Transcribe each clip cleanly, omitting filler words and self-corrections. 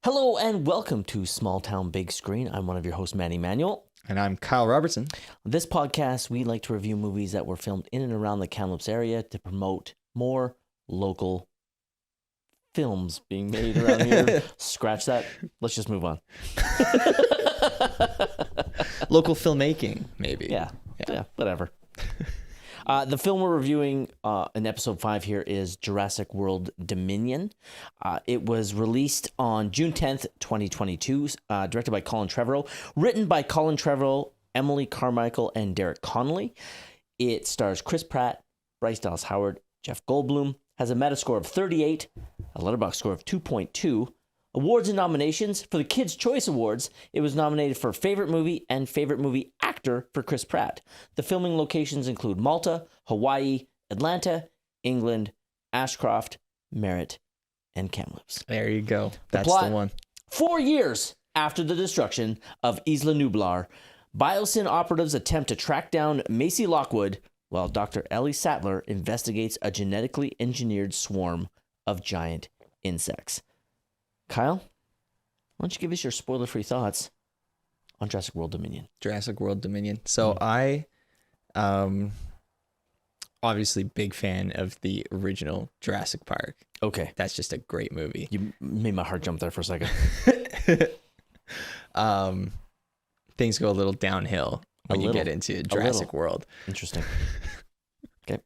Hello and welcome to Small Town Big Screen. I'm one of your hosts, Manny Manuel. And I'm Kyle Robertson. On this podcast, we like to review movies that were filmed in and around the Kamloops area to promote more local films being made around here. Scratch that. Let's just move on. Local filmmaking, maybe. Yeah, whatever. The film we're reviewing in episode 5 here is Jurassic World Dominion. It was released on June 10th, 2022, directed by Colin Trevorrow, written by Colin Trevorrow, Emily Carmichael, and Derek Connolly. It stars Chris Pratt, Bryce Dallas Howard, Jeff Goldblum, has a Metascore of 38, a Letterboxd score of 2.2. Awards and nominations for the Kids' Choice Awards. It was nominated for Favorite Movie and Favorite Movie Actor for Chris Pratt. The filming locations include Malta, Hawaii, Atlanta, England, Ashcroft, Merritt, and Kamloops. There you go. That's the one. 4 years after the destruction of Isla Nublar, Biosyn operatives attempt to track down Macy Lockwood while Dr. Ellie Sattler investigates a genetically engineered swarm of giant insects. Kyle, why don't you give us your spoiler-free thoughts on Jurassic World Dominion? Jurassic World Dominion. So I, obviously big fan of the original Jurassic Park. Okay. That's just a great movie. You made my heart jump there for a second. Things go a little downhill when you get into Jurassic World. Interesting. Okay.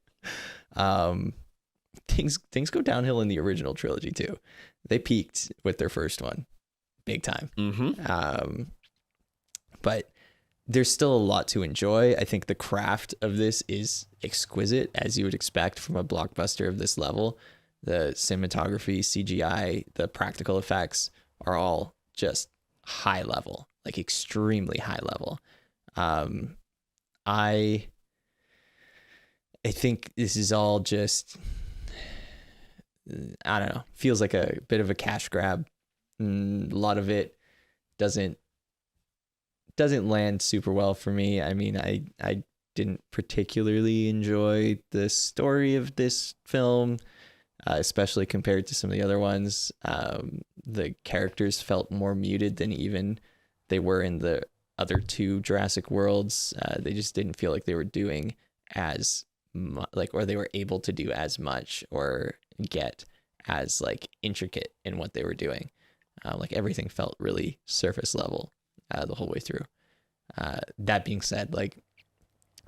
Things go downhill in the original trilogy too. They peaked with their first one, big time. Mm-hmm. But there's still a lot to enjoy. I think the craft of this is exquisite, as you would expect from a blockbuster of this level. The cinematography, CGI, the practical effects are all just high level, like extremely high level. I think this is all just, I don't know, feels like a bit of a cash grab. A lot of it doesn't land super well for me. I mean, I didn't particularly enjoy the story of this film, especially compared to some of the other ones. The characters felt more muted than even they were in the other two Jurassic Worlds. They just didn't feel like they were doing as or they were able to do as much or get as like intricate in what they were doing. Like everything felt really surface level the whole way through. That being said, like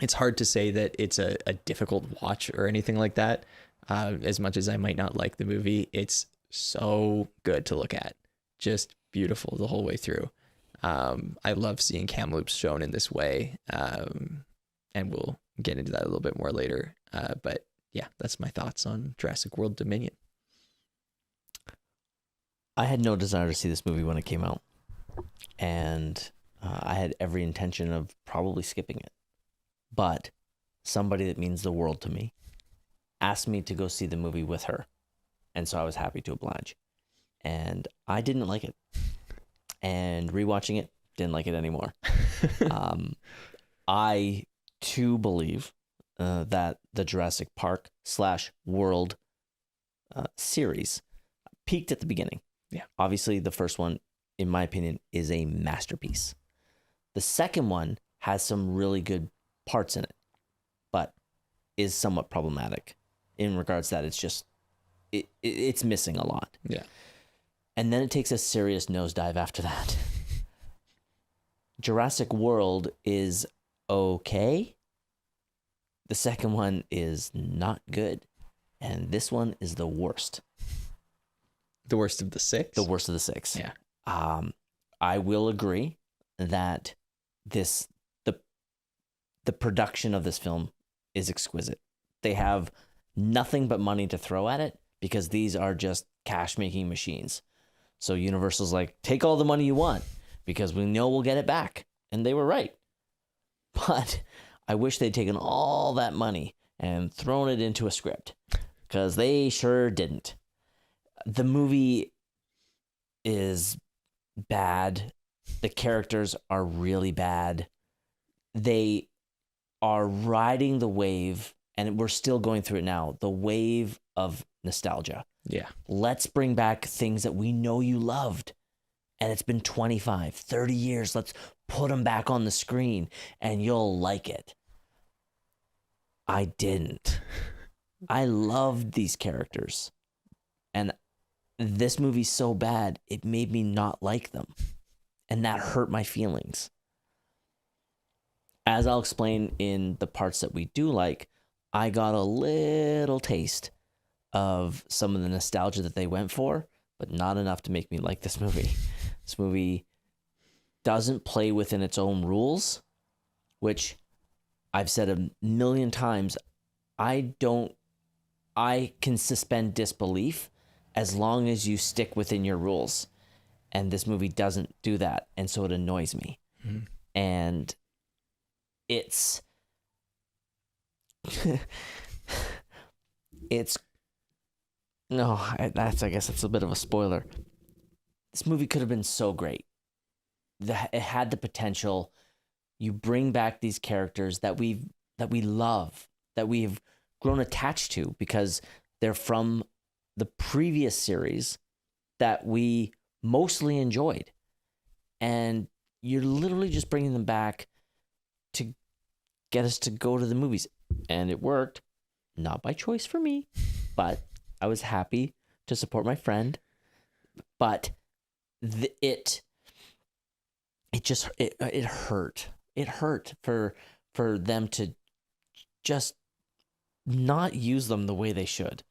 it's hard to say that it's a difficult watch or anything like that. As much as I might not like the movie, it's so good to look at. Just beautiful the whole way through. I love seeing Kamloops shown in this way. And we'll get into that a little bit more later. But yeah, that's my thoughts on Jurassic World Dominion. I had no desire to see this movie when it came out. And I had every intention of probably skipping it. But somebody that means the world to me asked me to go see the movie with her. And so I was happy to oblige. And I didn't like it. And rewatching it, didn't like it anymore. I too believe that the Jurassic Park / World series peaked at the beginning. Yeah. Obviously, the first one, in my opinion, is a masterpiece. The second one has some really good parts in it, but is somewhat problematic in regards that it's just, it's missing a lot. Yeah. And then it takes a serious nosedive after that. Jurassic World is okay. The second one is not good. And this one is the worst. The worst of the six? The worst of the six. Yeah. I will agree that the production of this film is exquisite. They have nothing but money to throw at it because these are just cash-making machines. So Universal's like, take all the money you want because we know we'll get it back. And they were right. But I wish they'd taken all that money and thrown it into a script because they sure didn't. The movie is bad. The characters are really bad. They are riding the wave and we're still going through it now, the wave of nostalgia. Yeah. Let's bring back things that we know you loved. And it's been 25, 30 years. Let's put them back on the screen and you'll like it. I didn't. I loved these characters. And this movie's so bad, it made me not like them. And that hurt my feelings. As I'll explain in the parts that we do like, I got a little taste of some of the nostalgia that they went for, but not enough to make me like this movie. This movie doesn't play within its own rules, which I've said a million times. I can suspend disbelief as long as you stick within your rules. And this movie doesn't do that. And so it annoys me. Mm-hmm. And it's I guess it's a bit of a spoiler. This movie could have been so great. It had the potential. You bring back these characters that we love, that we've grown attached to because they're from the previous series that we mostly enjoyed. And you're literally just bringing them back to get us to go to the movies. And it worked. Not by choice for me, but I was happy to support my friend. But it hurt. It hurt for them to just not use them the way they should,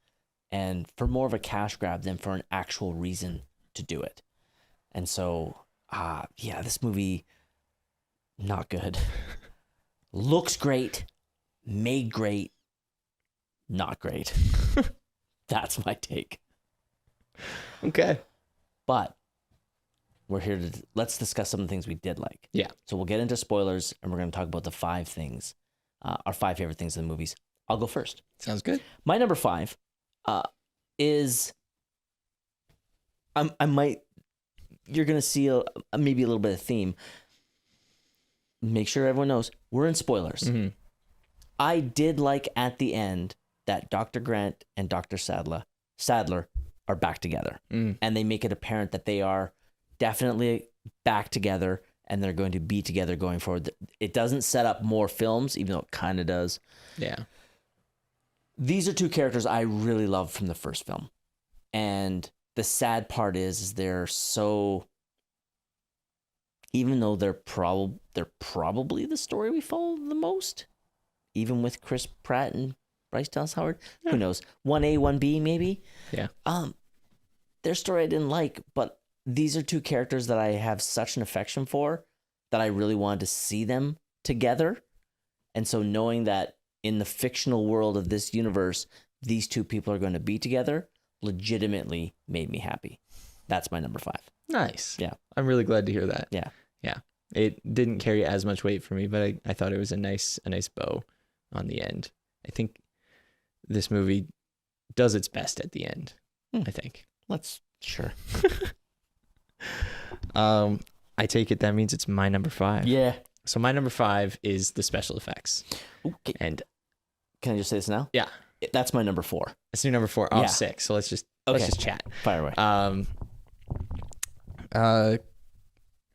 and for more of a cash grab than for an actual reason to do it. And so, this movie, not good. Looks great, made great, not great. That's my take. Okay. But we're here to let's discuss some of the things we did like. Yeah. So we'll get into spoilers and we're going to talk about the 5 things, our 5 favorite things in the movies. I'll go first. Sounds good. My number 5 is you're going to see maybe a little bit of theme. Make sure everyone knows we're in spoilers. Mm-hmm. I did like at the end that Dr. Grant and Dr. Sadler are back together. And they make it apparent that they are definitely back together and they're going to be together going forward. It doesn't set up more films, even though it kind of does. Yeah. These are 2 characters I really love from the first film. And the sad part is they're so, even though they're probably the story we follow the most, even with Chris Pratt and Bryce Dallas Howard, who knows? 1A, 1B maybe. Yeah. Their story I didn't like, but these are 2 characters that I have such an affection for that I really wanted to see them together. And so knowing that in the fictional world of this universe, these 2 people are going to be together legitimately made me happy. That's my number 5. Nice. Yeah. I'm really glad to hear that. Yeah. Yeah. It didn't carry as much weight for me, but I thought it was a nice bow on the end. I think this movie does its best at the end. I think. Sure. I take it that means it's my number 5. Yeah. So my number 5 is the special effects. Okay. And can I just say this now? Yeah. That's my number 4. It's your number 4. Oh, yeah. 6. So let's just chat. Fire away. I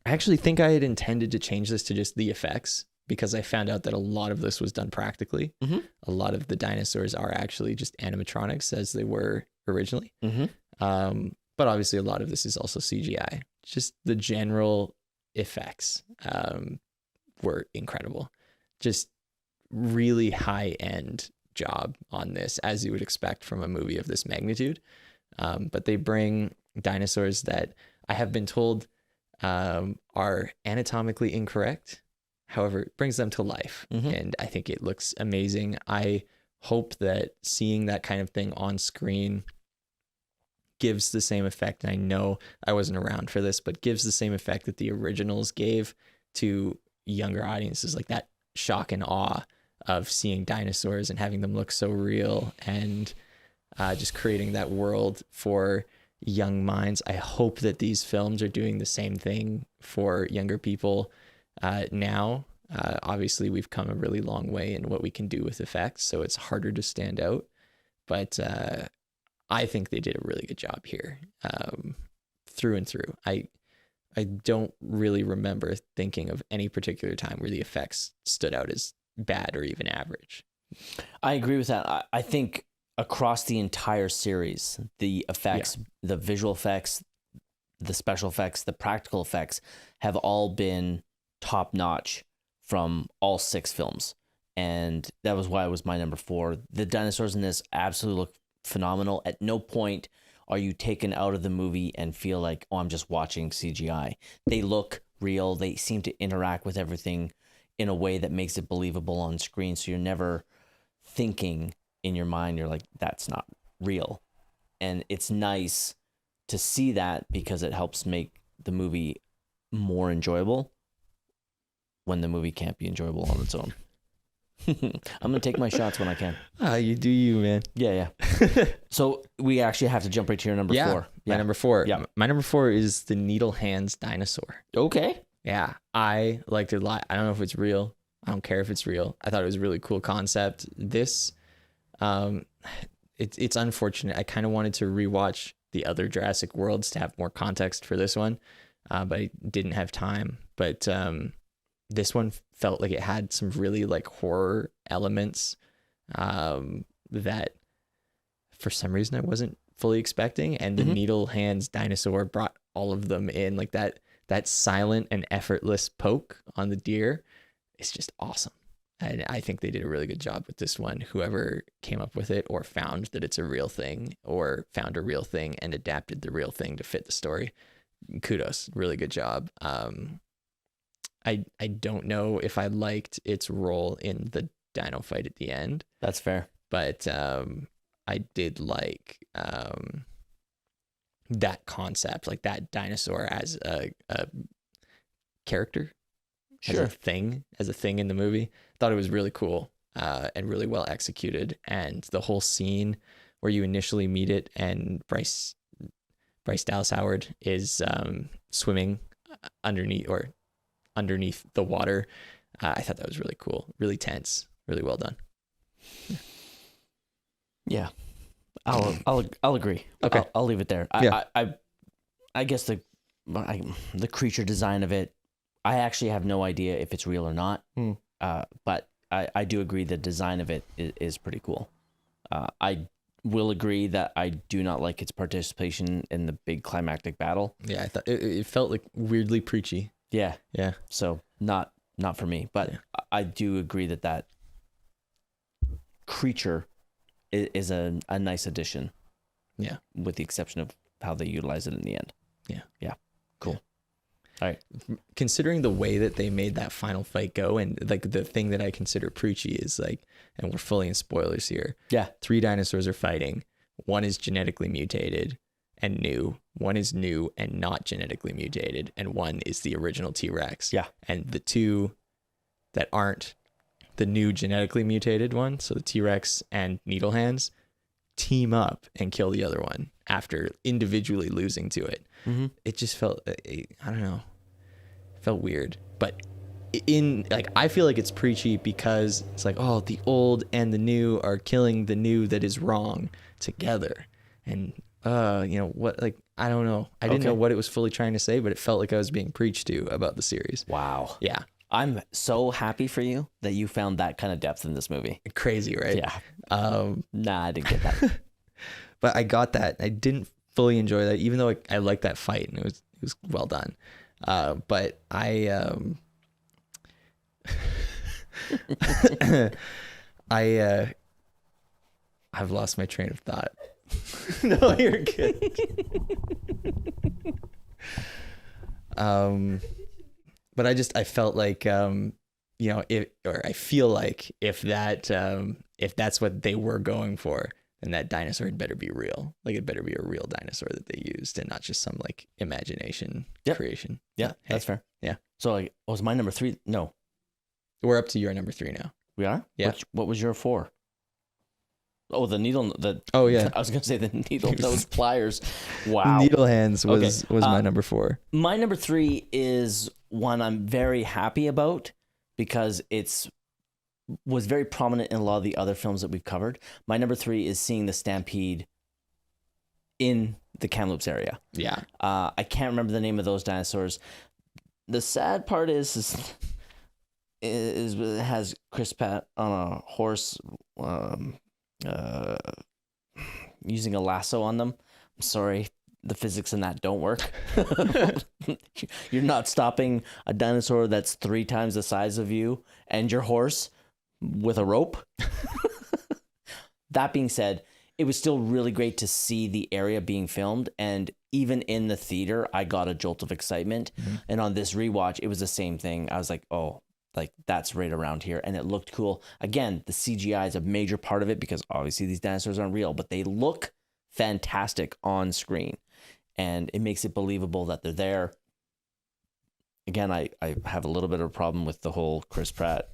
actually think I had intended to change this to just the effects because I found out that a lot of this was done practically. Mm-hmm. A lot of the dinosaurs are actually just animatronics as they were originally. Mm-hmm. But obviously a lot of this is also CGI. Just the general effects were incredible. Just really high-end job on this, as you would expect from a movie of this magnitude. But they bring dinosaurs that I have been told are anatomically incorrect. However, it brings them to life. Mm-hmm. And I think it looks amazing. I hope that seeing that kind of thing on screen gives the same effect. And I know I wasn't around for this, but gives the same effect that the originals gave to younger audiences, like that shock and awe of seeing dinosaurs and having them look so real and just creating that world for young minds. I hope that these films are doing the same thing for younger people now. Obviously, we've come a really long way in what we can do with effects, so it's harder to stand out. But I think they did a really good job here, through and through. I don't really remember thinking of any particular time where the effects stood out as bad or even average. I agree with that. I think across the entire series, the effects, the visual effects, the special effects, the practical effects have all been top notch from all 6 films. And that was why it was my number 4. The dinosaurs in this absolutely look phenomenal. At no point are you taken out of the movie and feel like, oh, I'm just watching CGI. They look real. They seem to interact with everything in a way that makes it believable on screen. So you're never thinking in your mind, you're like, that's not real. And it's nice to see that because it helps make the movie more enjoyable when the movie can't be enjoyable on its own. I'm going to take my shots when I can. You do you, man. Yeah. So we actually have to jump right to your number 4. My number 4. Yeah. My number 4 is the needle hands dinosaur. Okay. Yeah, I liked it a lot. I don't know if it's real. I don't care if it's real. I thought it was a really cool concept. This, it's unfortunate. I kind of wanted to rewatch the other Jurassic Worlds to have more context for this one, but I didn't have time. But this one felt like it had some really like horror elements that for some reason I wasn't fully expecting. And the needle hands dinosaur brought all of them in, like that silent and effortless poke on the deer is just awesome. And I think they did a really good job with this one. Whoever came up with it or found that it's a real thing or found a real thing and adapted the real thing to fit the story, kudos. Really good job. I don't know if I liked its role in the dino fight at the end. That's fair. But I did like that concept, like that dinosaur as a character, sure, as a thing in the movie. Thought it was really cool and really well executed. And the whole scene where you initially meet it and Bryce Dallas Howard is swimming underneath the water. I thought that was really cool, really tense, really well done. Yeah. I'll agree. Okay. I'll leave it there. I guess the creature design of it, I actually have no idea if it's real or not. But I do agree the design of it is pretty cool. I will agree that I do not like its participation in the big climactic battle. Yeah, I thought it felt like weirdly preachy. Yeah. Yeah. So not for me, but I do agree that creature is a nice addition. Yeah. With the exception of how they utilize it in the end. Yeah. Yeah. Cool. All right. Considering the way that they made that final fight go, and like the thing that I consider preachy is like, and we're fully in spoilers here. Yeah. 3 dinosaurs are fighting. One is genetically mutated and new. One is new and not genetically mutated. And one is the original T-Rex. Yeah. And the 2 that aren't the new genetically mutated one, so the T-Rex and needle hands, team up and kill the other one after individually losing to it. It just felt, I don't know, felt weird. But I feel like it's preachy because it's like, oh, the old and the new are killing the new that is wrong together. And what, like, I don't know. I didn't know what it was fully trying to say, but it felt like I was being preached to about the series. Wow. Yeah. I'm so happy for you that you found that kind of depth in this movie. Crazy, right? Yeah. Nah, I didn't get that. But I got that. I didn't fully enjoy that, even though I liked that fight and it was well done. But I've lost my train of thought. No, you're good. But I felt like, I feel like if that's what they were going for, then that dinosaur had better be real. Like it better be a real dinosaur that they used and not just some like imagination creation. Yeah, that's fair. Yeah. So like, was my number 3? No. We're up to your number 3 now. We are? Yeah. What was your 4? Oh, the needle. Oh yeah. I was gonna say the needle nose pliers. Wow. Needle hands was my number 4. My number 3 is one I'm very happy about because was very prominent in a lot of the other films that we've covered. My number 3 is seeing the stampede in the Kamloops area. Yeah. I can't remember the name of those dinosaurs. The sad part is it has Chris Pratt on a horse using a lasso on them. I'm sorry, the physics in that don't work. You're not stopping a dinosaur that's 3 times the size of you and your horse with a rope. That being said, it was still really great to see the area being filmed, and even in the theater, I got a jolt of excitement. Mm-hmm. And on this rewatch, it was the same thing. I was like, oh, like that's right around here, and it looked cool. Again, the CGI is a major part of it because obviously these dinosaurs aren't real, but they look fantastic on screen, and it makes it believable that they're there. Again, I have a little bit of a problem with the whole Chris Pratt,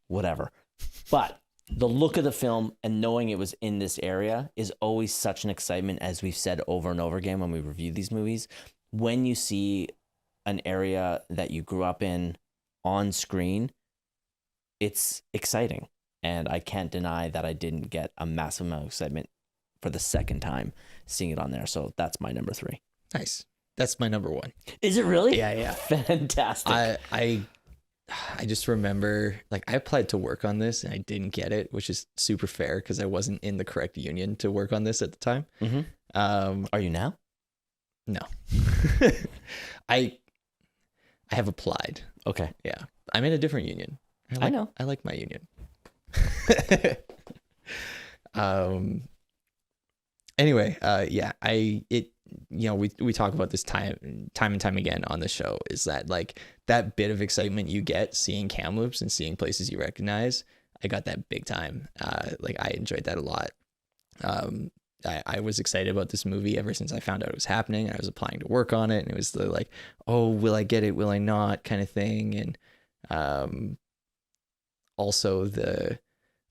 whatever. But the look of the film and knowing it was in this area is always such an excitement, as we've said over and over again when we review these movies. When you see an area that you grew up in on screen, it's exciting. And I can't deny that I didn't get a massive amount of excitement for the second time seeing it on there. So that's my number 3. Nice. That's my number 1. Is it really? Yeah. Fantastic. I just remember, like, I applied to work on this and I didn't get it, which is super fair because I wasn't in the correct union to work on this at the time. Mm-hmm. Are you now? No. I have applied. Okay. Yeah. I'm in a different union. I know. I like my union. Anyway, we talk about this time and time again on the show, is that like that bit of excitement you get seeing Kamloops and seeing places you recognize. I got that big time. Like I enjoyed that a lot. I was excited about this movie ever since I found out it was happening. I was applying to work on it, and it was the like, oh, will I get it? Will I not? Kind of thing. And also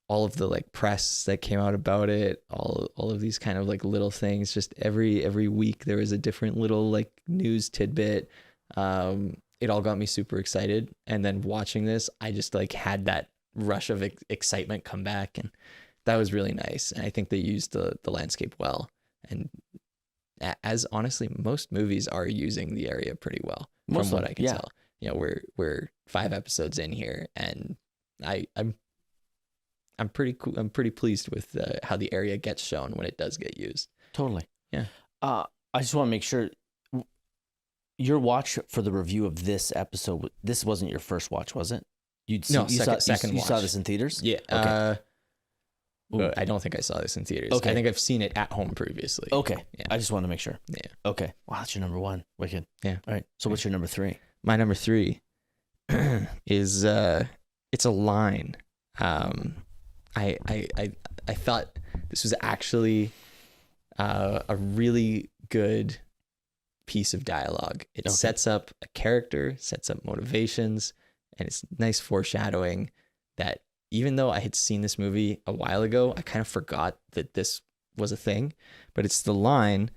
all of the like press that came out about it, all of these kind of like little things. Just every week there was a different little like news tidbit. It all got me super excited. And then watching this, I just like had that rush of excitement come back, and that was really nice. And I think they used the landscape well. And as honestly, most movies are using the area pretty well, from what I can tell. We're 5 episodes in here, and I'm pretty cool. I'm pretty pleased with how the area gets shown when it does get used. Totally. Yeah. I just want to make sure your watch for the review of this episode. This wasn't your first watch, was it? Second watch. You saw this in theaters? Yeah. Okay. I don't think I saw this in theaters. Okay. I think I've seen it at home previously. Okay. Yeah. I just want to make sure. Yeah. Okay. Wow, that's your number 1. Wicked. Yeah. All right. So what's your number 3? My number 3 is it's a line. I thought this was actually a really good piece of dialogue. It sets up a character, sets up motivations, and it's nice foreshadowing that even though I had seen this movie a while ago, I kind of forgot that this was a thing. But it's the line,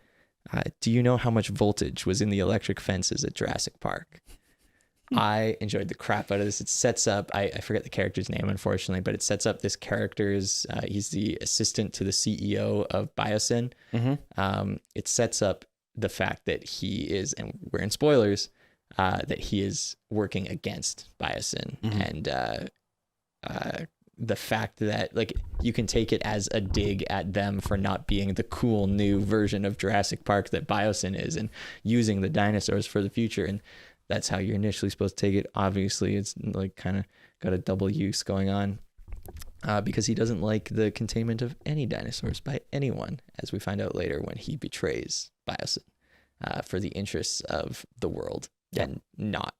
do you know how much voltage was in the electric fences at Jurassic Park? I enjoyed the crap out of this. It sets up, I forget the character's name, unfortunately, but it sets up this character's, he's the assistant to the CEO of Biosyn. Mm-hmm. It sets up the fact that he is, and we're in spoilers, that he is working against Biosyn. Mm-hmm. And the fact that like you can take it as a dig at them for not being the cool new version of Jurassic Park that Biosyn is, and using the dinosaurs for the future. And that's how you're initially supposed to take it. Obviously, it's like kind of got a double use going on because he doesn't like the containment of any dinosaurs by anyone, as we find out later when he betrays Biosyn for the interests of the world and not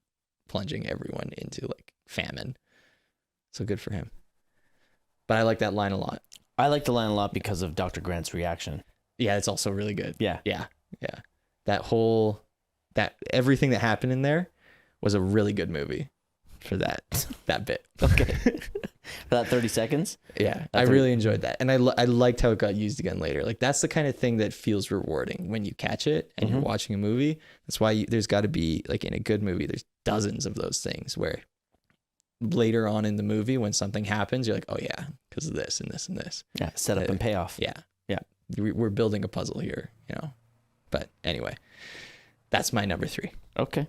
plunging everyone into like famine. So good for him. But I like that line a lot. I like the line a lot because of Dr. Grant's reaction. Yeah, it's also really good. Yeah. That everything that happened in there was a really good movie. for that bit. Okay. For that 30 seconds? Yeah, I really enjoyed that. And I liked how it got used again later. Like, that's the kind of thing that feels rewarding when you catch it and you're watching a movie. That's why there's got to be, like, in a good movie, there's dozens of those things where later on in the movie, when something happens, you're like, oh yeah, because of this and this and this. Yeah, set up and payoff. Yeah. We're building a puzzle here, But anyway, that's my number 3. Okay.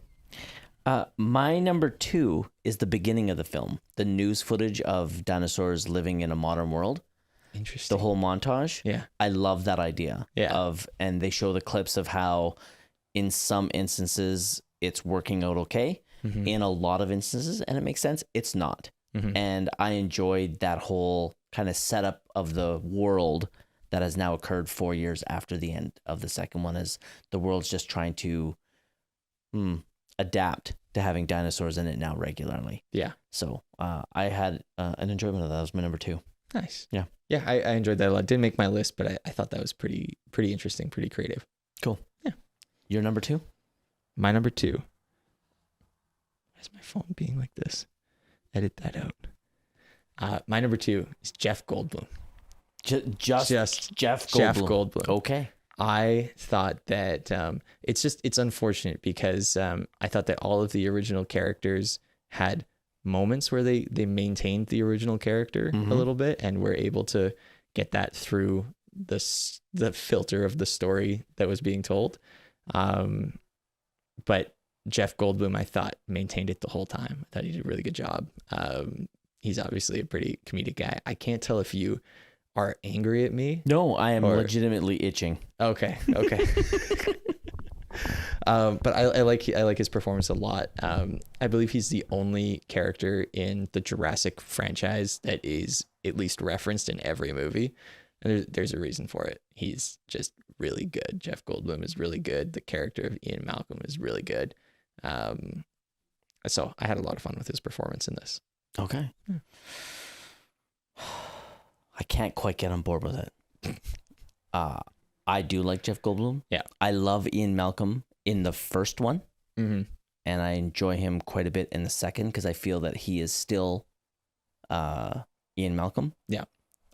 My number 2 is the beginning of the film, the news footage of dinosaurs living in a modern world. Interesting. The whole montage. Yeah. I love that idea. Yeah. And they show the clips of how in some instances it's working out okay. Mm-hmm. In a lot of instances, and it makes sense, it's not. Mm-hmm. And I enjoyed that whole kind of setup of the world that has now occurred 4 years after the end of the second one, as the world's just trying to adapt to having dinosaurs in it now regularly. Yeah. So I had an enjoyment of that. That was my number 2. Nice. Yeah. Yeah, I enjoyed that a lot. Didn't make my list, but I thought that was pretty interesting, pretty creative. Cool. Yeah. Your number 2? My number 2. Why is my phone being like this? Edit that out. My number 2 is Jeff Goldblum. Just Jeff Goldblum. Jeff Goldblum. Okay. I thought that it's unfortunate because I thought that all of the original characters had moments where they maintained the original character a little bit and were able to get that through the filter of the story that was being told. But Jeff Goldblum, I thought, maintained it the whole time. I thought he did a really good job. He's obviously a pretty comedic guy. I can't tell if you are angry at me. No, I am legitimately itching. Okay. But I like his performance a lot. I believe he's the only character in the Jurassic franchise that is at least referenced in every movie. And there's a reason for it. He's just really good. Jeff Goldblum is really good. The character of Ian Malcolm is really good. So I had a lot of fun with his performance in this. Okay. I can't quite get on board with it. I do like Jeff Goldblum. Yeah. I love Ian Malcolm in the first one. Mm-hmm. And I enjoy him quite a bit in the second because I feel that he is still Ian Malcolm. Yeah.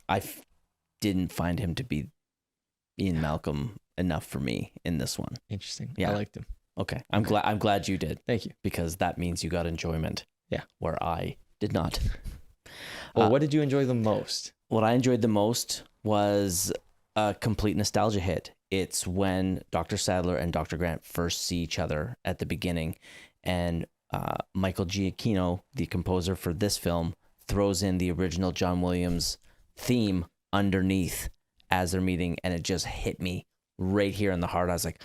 I didn't find him to be Ian Malcolm enough for me in this one. Interesting. Yeah. I liked him. Okay. I'm glad you did. Thank you. Because that means you got enjoyment. Yeah. Where I did not. Well, what did you enjoy the most? What I enjoyed the most was a complete nostalgia hit. It's when Dr. Sadler and Dr. Grant first see each other at the beginning, and Michael Giacchino, the composer for this film, throws in the original John Williams theme underneath as they're meeting, and it just hit me right here in the heart. I was like,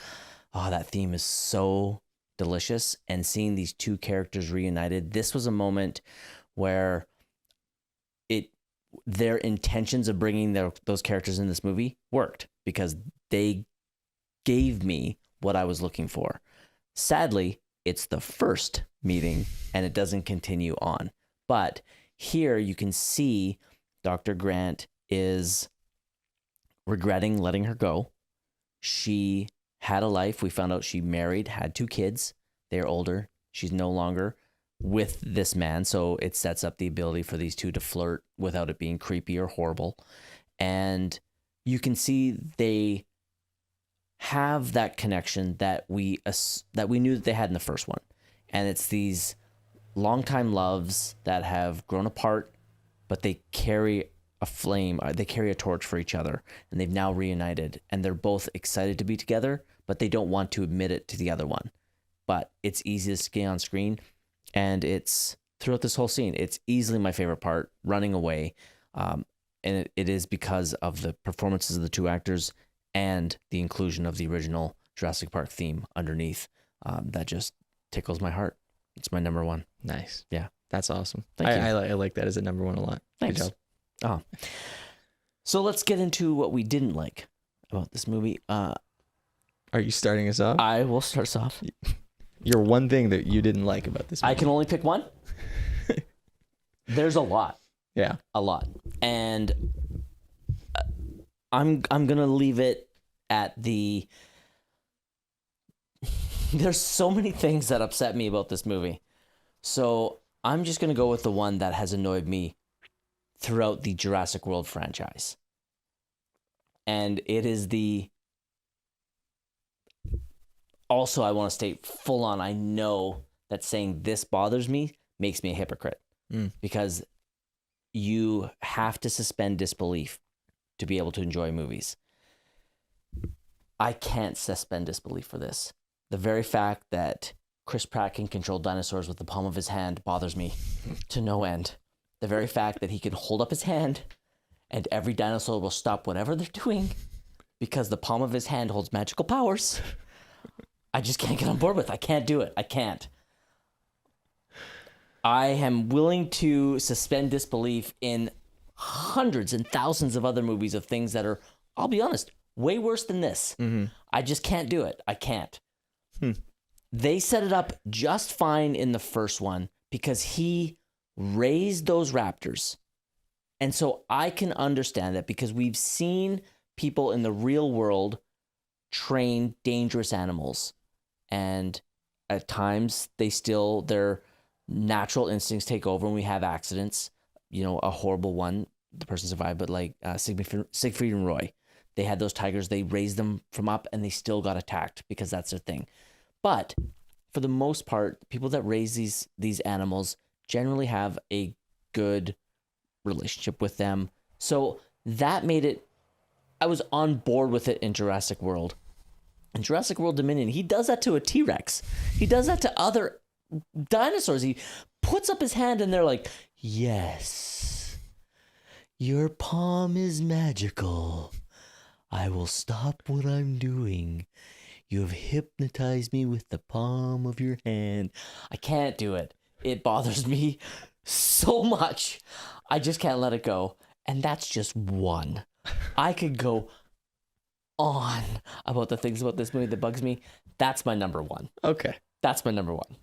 oh, that theme is so delicious. And seeing these two characters reunited, this was a moment where their intentions of bringing those characters in this movie worked because they gave me what I was looking for. Sadly, it's the first meeting and it doesn't continue on. But here you can see Dr. Grant is regretting letting her go. She had a life. We found out she married, had 2 kids. They're older. She's no longer with this man, so it sets up the ability for these two to flirt without it being creepy or horrible. And you can see they have that connection that we knew that they had in the first one. And it's these longtime loves that have grown apart, but they carry a flame, they carry a torch for each other, and they've now reunited, and they're both excited to be together, but they don't want to admit it to the other one. But it's easy to see on screen. And it's throughout this whole scene, it's easily my favorite part, running away. And it is because of the performances of the 2 actors and the inclusion of the original Jurassic Park theme underneath. That just tickles my heart. It's my number 1. Nice. Yeah. That's awesome. Thank you. I like that as a number 1 a lot. Thanks. Good job. So let's get into what we didn't like about this movie. Are you starting us off? I will start us off. Your one thing that you didn't like about this movie. I can only pick one? There's a lot. Yeah. A lot. And I'm going to leave it at the... There's so many things that upset me about this movie. So I'm just going to go with the one that has annoyed me throughout the Jurassic World franchise. And it is also, I want to state full on, I know that saying this bothers me makes me a hypocrite because you have to suspend disbelief to be able to enjoy movies. I can't suspend disbelief for this. The very fact that Chris Pratt can control dinosaurs with the palm of his hand bothers me to no end. The very fact that he can hold up his hand and every dinosaur will stop whatever they're doing because the palm of his hand holds magical powers. I just can't get on board with. I can't do it. I can't. I am willing to suspend disbelief in hundreds and thousands of other movies of things that are, I'll be honest, way worse than this. Mm-hmm. I just can't do it. I can't. They set it up just fine in the first one because he raised those raptors. And so I can understand that because we've seen people in the real world train dangerous animals. And at times their natural instincts take over and we have accidents. You know, a horrible one, the person survived, but like Siegfried and Roy, they had those tigers, they raised them from up and they still got attacked because that's their thing. But for the most part, people that raise these animals generally have a good relationship with them. So that made it, I was on board with it in Jurassic World. In Jurassic World Dominion, he does that to a T-Rex. He does that to other dinosaurs. He puts up his hand and they're like, yes, your palm is magical. I will stop what I'm doing. You have hypnotized me with the palm of your hand. I can't do it. It bothers me so much. I just can't let it go. And that's just one. I could go on about the things about this movie that bugs me. That's my number one. Okay. That's my number one.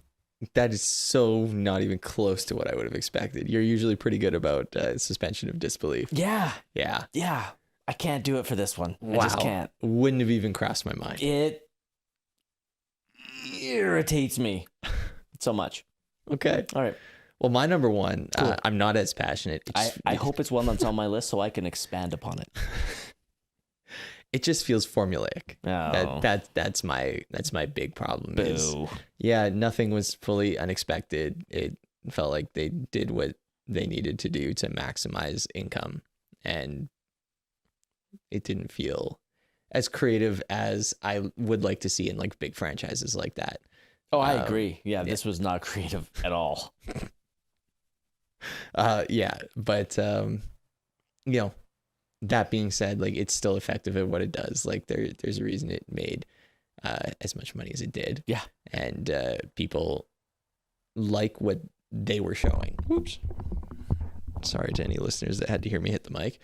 That is so not even close to what I would have expected. You're usually pretty good about suspension of disbelief. Yeah. Yeah. Yeah. I can't do it for this one. Wow. I just can't. Wouldn't have even crossed my mind. It irritates me so much. Okay. All right. Well, my number one, Cool. I'm not as passionate. I hope it's one that's on my list so I can expand upon it. It just feels formulaic. Oh. That's my big problem. Boo. Yeah, nothing was fully unexpected. It felt like they did what they needed to do to maximize income, and it didn't feel as creative as I would like to see in like big franchises like that. Oh, I agree. Yeah, this was not creative at all. Yeah, but you know, that being said, like it's still effective at what it does. Like there's a reason it made as much money as it did. Yeah, and people like what they were showing. Whoops. Sorry to any listeners that had to hear me hit the mic.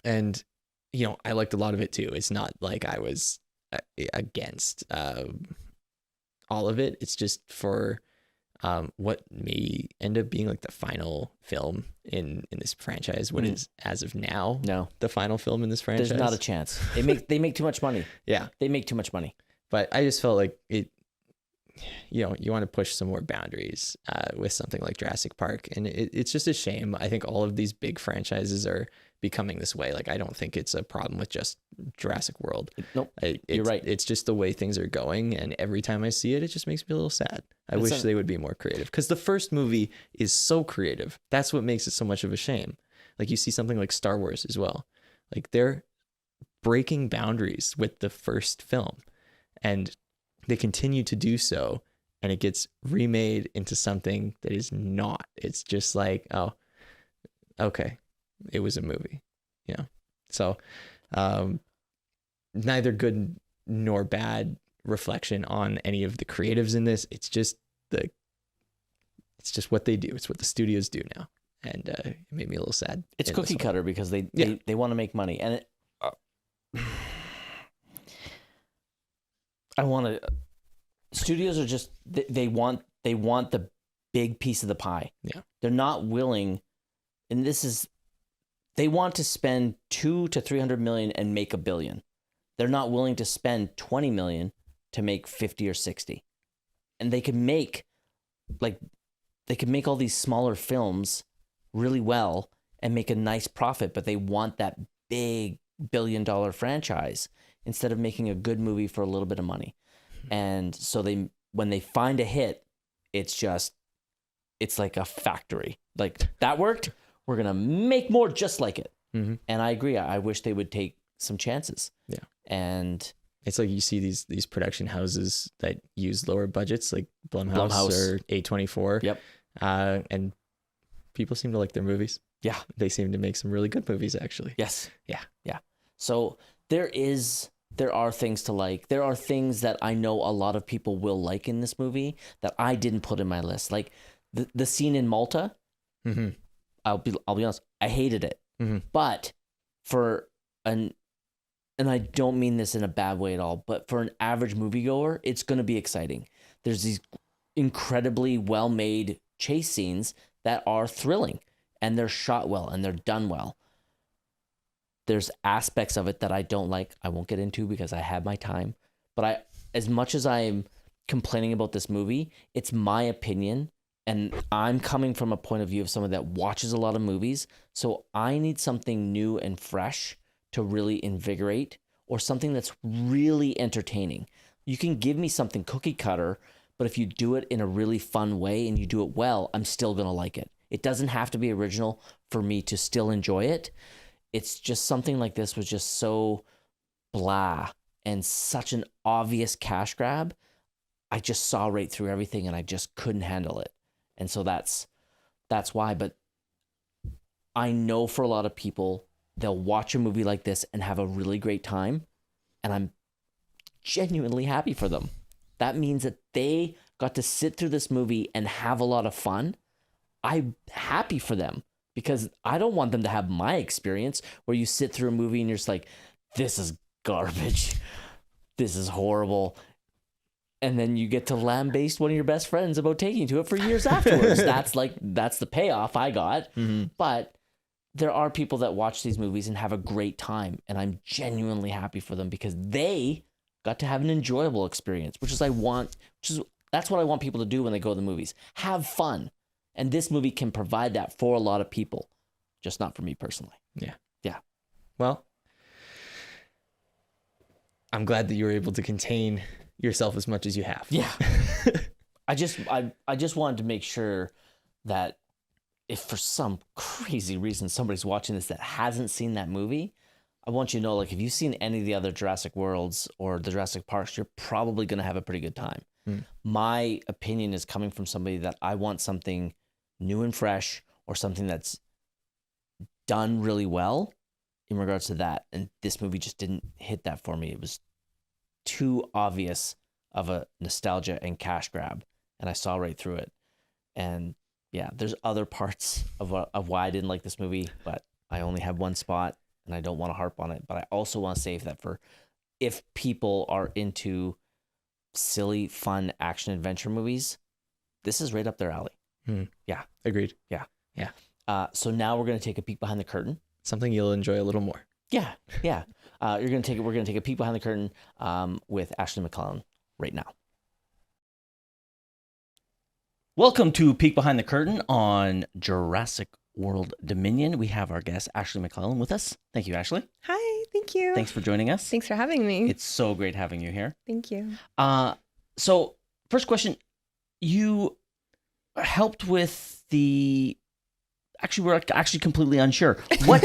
And you know, I liked a lot of it too. It's not like I was against all of it. It's just for what may end up being like the final film in this franchise. What is as of now the final film in this franchise? There's not a chance. They make too much money. Yeah, they make too much money. But I just felt like it. You know, you want to push some more boundaries with something like Jurassic Park, and it's just a shame. I think all of these big franchises are becoming this way. Like, I don't think it's a problem with just Jurassic World. Nope, you're right. It's just the way things are going, and every time I see it, it just makes me a little sad. I wish they would be more creative, because the first movie is so creative. That's what makes it so much of a shame. Like, you see something like Star Wars as well. Like, they're breaking boundaries with the first film, and they continue to do so, and it gets remade into something that is not. It's just like, oh, okay, it was a movie, you know. So neither good nor bad reflection on any of the creatives in this. It's just what they do. It's what the studios do now, and it made me a little sad. It's cookie cutter because they want to make money, and I want to. Studios are just they want the big piece of the pie. Yeah, they're not willing, and they want to spend $200 to $300 million and make $1 billion. They're not willing to spend $20 million to make 50 or 60, and they can make like they could make all these smaller films really well and make a nice profit, but they want that big billion-dollar franchise instead of making a good movie for a little bit of money. And so when they find a hit, it's like a factory. Like, that worked, we're going to make more just like it. Mm-hmm. And I agree. I wish they would take some chances. Yeah. And it's like you see these production houses that use lower budgets, like Blumhouse. Or A24. Yep. And people seem to like their movies. Yeah. They seem to make some really good movies, actually. Yes. Yeah. Yeah. So there are things to like. There are things that I know a lot of people will like in this movie that I didn't put in my list. Like the scene in Malta. Mm-hmm. I'll be honest, I hated it. Mm-hmm. But and I don't mean this in a bad way at all, but for an average moviegoer, it's going to be exciting. There's these incredibly well-made chase scenes that are thrilling, and they're shot well and they're done well. There's aspects of it that I don't like. I won't get into because I have my time. But as much as I'm complaining about this movie, it's my opinion, and I'm coming from a point of view of someone that watches a lot of movies. So I need something new and fresh to really invigorate, or something that's really entertaining. You can give me something cookie cutter, but if you do it in a really fun way and you do it well, I'm still going to like it. It doesn't have to be original for me to still enjoy it. It's just something like this was just so blah and such an obvious cash grab. I just saw right through everything and I just couldn't handle it. And so that's why. But I know for a lot of people, they'll watch a movie like this and have a really great time. And I'm genuinely happy for them. That means that they got to sit through this movie and have a lot of fun. I'm happy for them, because I don't want them to have my experience where you sit through a movie and you're just like, this is garbage. This is horrible. And then you get to lambaste one of your best friends about taking to it for years afterwards. That's the payoff I got. Mm-hmm. But there are people that watch these movies and have a great time, and I'm genuinely happy for them because they got to have an enjoyable experience, that's what I want people to do when they go to the movies. Have fun. And this movie can provide that for a lot of people, just not for me personally. Yeah. Yeah. Well, I'm glad that you were able to contain yourself as much as you have. Yeah. I just wanted to make sure that if for some crazy reason somebody's watching this that hasn't seen that movie, I want you to know, like, if you've seen any of the other Jurassic Worlds or the Jurassic Parks, you're probably going to have a pretty good time. My opinion is coming from somebody that I want something new and fresh, or something that's done really well in regards to that. And this movie just didn't hit that for me. It was too obvious of a nostalgia and cash grab, and I saw right through it. And yeah, there's other parts of why I didn't like this movie, but I only have one spot and I don't want to harp on it. But I also want to save that for if people are into silly, fun action adventure movies, this is right up their alley. Yeah. Agreed. Yeah. Yeah. So now we're going to take a peek behind the curtain. Something you'll enjoy a little more. Yeah. Yeah. We're going to take a peek behind the curtain with Ashleigh McLellen right now. Welcome to Peek Behind the Curtain on Jurassic World Dominion. We have our guest, Ashleigh McLellen, with us. Thank you, Ashleigh. Hi, thank you. Thanks for joining us. Thanks for having me. It's so great having you here. Thank you. So, first question, you helped with the... Actually, we're actually completely unsure. What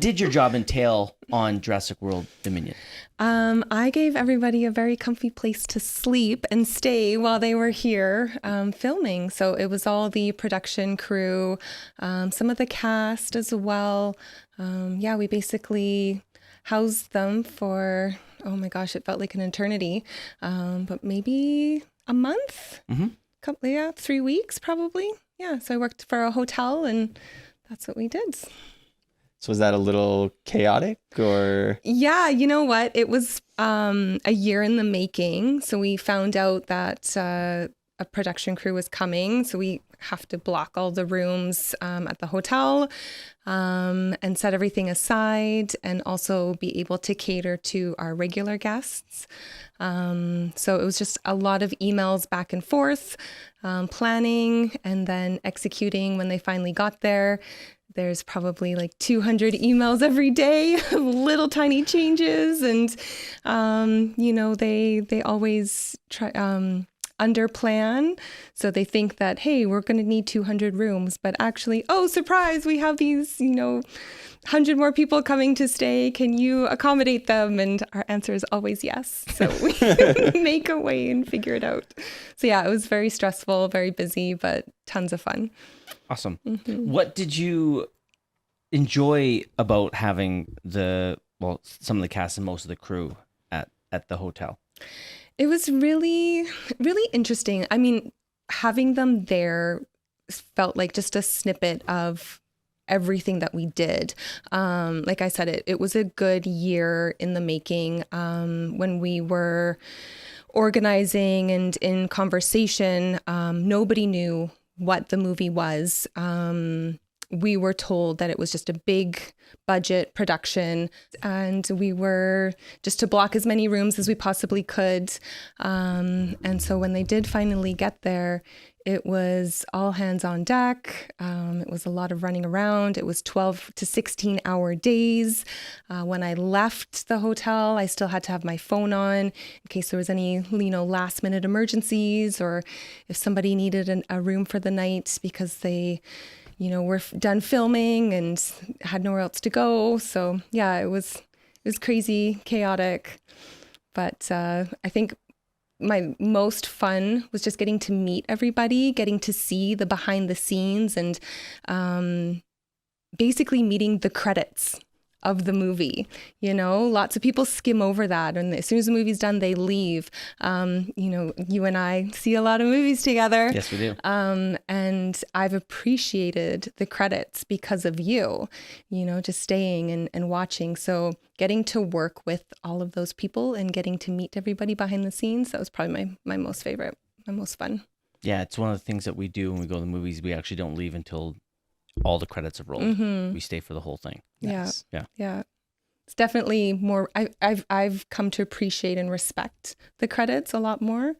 did your job entail on Jurassic World Dominion? I gave everybody a very comfy place to sleep and stay while they were here filming. So it was all the production crew, some of the cast as well. We basically housed them for, oh my gosh, it felt like an eternity, but maybe a month? Mm-hmm. 3 weeks probably. Yeah, so I worked for a hotel and that's what we did. So was that a little chaotic or? Yeah, you know what? It was a year in the making. So we found out that a production crew was coming. So we have to block all the rooms at the hotel and set everything aside, and also be able to cater to our regular guests. So it was just a lot of emails back and forth, planning and then executing when they finally got there. There's probably like 200 emails every day of little tiny changes. And, they always try under plan. So they think that, hey, we're going to need 200 rooms. But actually, oh, surprise, we have these, 100 more people coming to stay. Can you accommodate them? And our answer is always yes. So we make a way and figure it out. So yeah, it was very stressful, very busy, but tons of fun. Awesome. Mm-hmm. What did you enjoy about having some of the cast and most of the crew at the hotel? It was really, really interesting. I mean, having them there felt like just a snippet of everything that we did. Like I said, it was a good year in the making. When we were organizing and in conversation, nobody knew what the movie was. We were told that it was just a big budget production, and we were just to block as many rooms as we possibly could. And so when they did finally get there, it was all hands on deck. It was a lot of running around. It was 12 to 16 hour days. When I left the hotel, I still had to have my phone on in case there was any, last minute emergencies, or if somebody needed a room for the night because they, were done filming and had nowhere else to go. So yeah, it was crazy, chaotic. But I think my most fun was just getting to meet everybody, getting to see the behind the scenes, and basically meeting the credits of the movie. Lots of people skim over that, and as soon as the movie's done, they leave. You and I see a lot of movies together. Yes, we do. And I've appreciated the credits because of you, just staying and watching. So getting to work with all of those people and getting to meet everybody behind the scenes, that was probably my most favorite, my most fun. Yeah, it's one of the things that we do when we go to the movies. We actually don't leave until all the credits have rolled. Mm-hmm. We stay for the whole thing. Nice. Yeah. It's definitely more. I've come to appreciate and respect the credits a lot more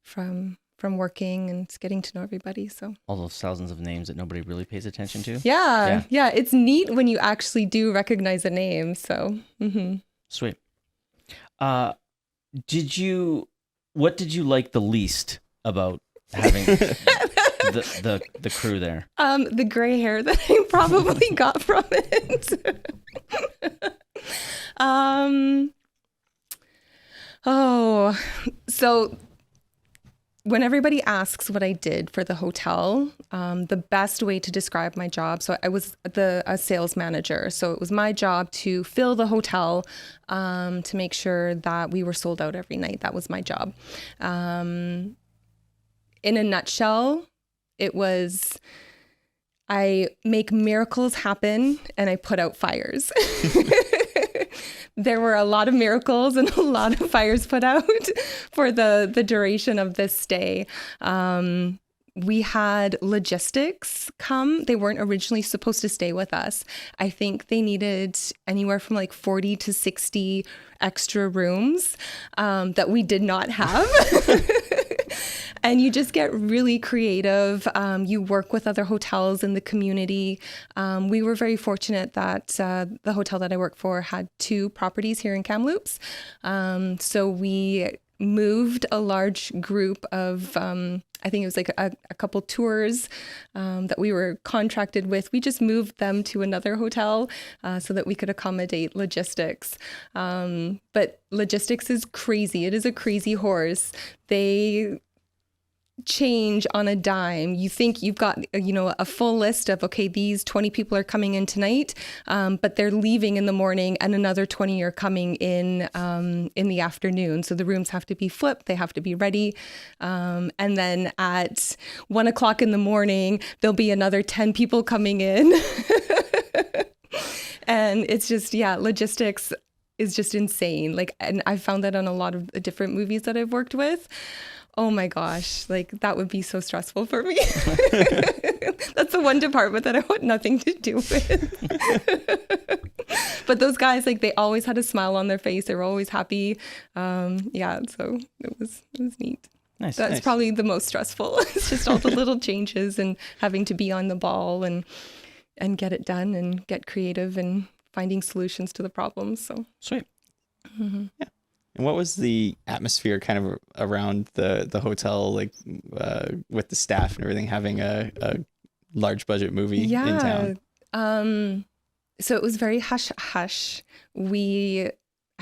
from working and getting to know everybody. So all those thousands of names that nobody really pays attention to. Yeah. It's neat when you actually do recognize a name. So Sweet. What did you like the least about having the crew there? The gray hair that I probably got from it. So when everybody asks what I did for the hotel, the best way to describe my job, so I was a sales manager. So it was my job to fill the hotel, to make sure that we were sold out every night. That was my job. In a nutshell, it was, I make miracles happen and I put out fires. There were a lot of miracles and a lot of fires put out for the duration of this stay. We had logistics come. They weren't originally supposed to stay with us. I think they needed anywhere from like 40 to 60 extra rooms that we did not have. And you just get really creative. You work with other hotels in the community. We were very fortunate that the hotel that I work for had 2 properties here in Kamloops. So we moved a large group of, I think it was like a couple tours that we were contracted with. We just moved them to another hotel so that we could accommodate logistics. But logistics is crazy. It is a crazy horse. They change on a dime. You think you've got, a full list of, okay, these 20 people are coming in tonight, but they're leaving in the morning and another 20 are coming in the afternoon. So the rooms have to be flipped. They have to be ready. And then at 1 o'clock in the morning, there'll be another 10 people coming in. And it's just, logistics is just insane. And I found that on a lot of the different movies that I've worked with. Oh my gosh, like that would be so stressful for me. That's the one department that I want nothing to do with. But those guys, like, they always had a smile on their face. They were always happy. Yeah, so it was neat. Nice. That's probably the most stressful. It's just all the little changes and having to be on the ball and get it done and get creative and finding solutions to the problems. So Sweet. Yeah. And what was the atmosphere kind of around the hotel, like with the staff and everything, having a large budget movie in town? So it was very hush hush. I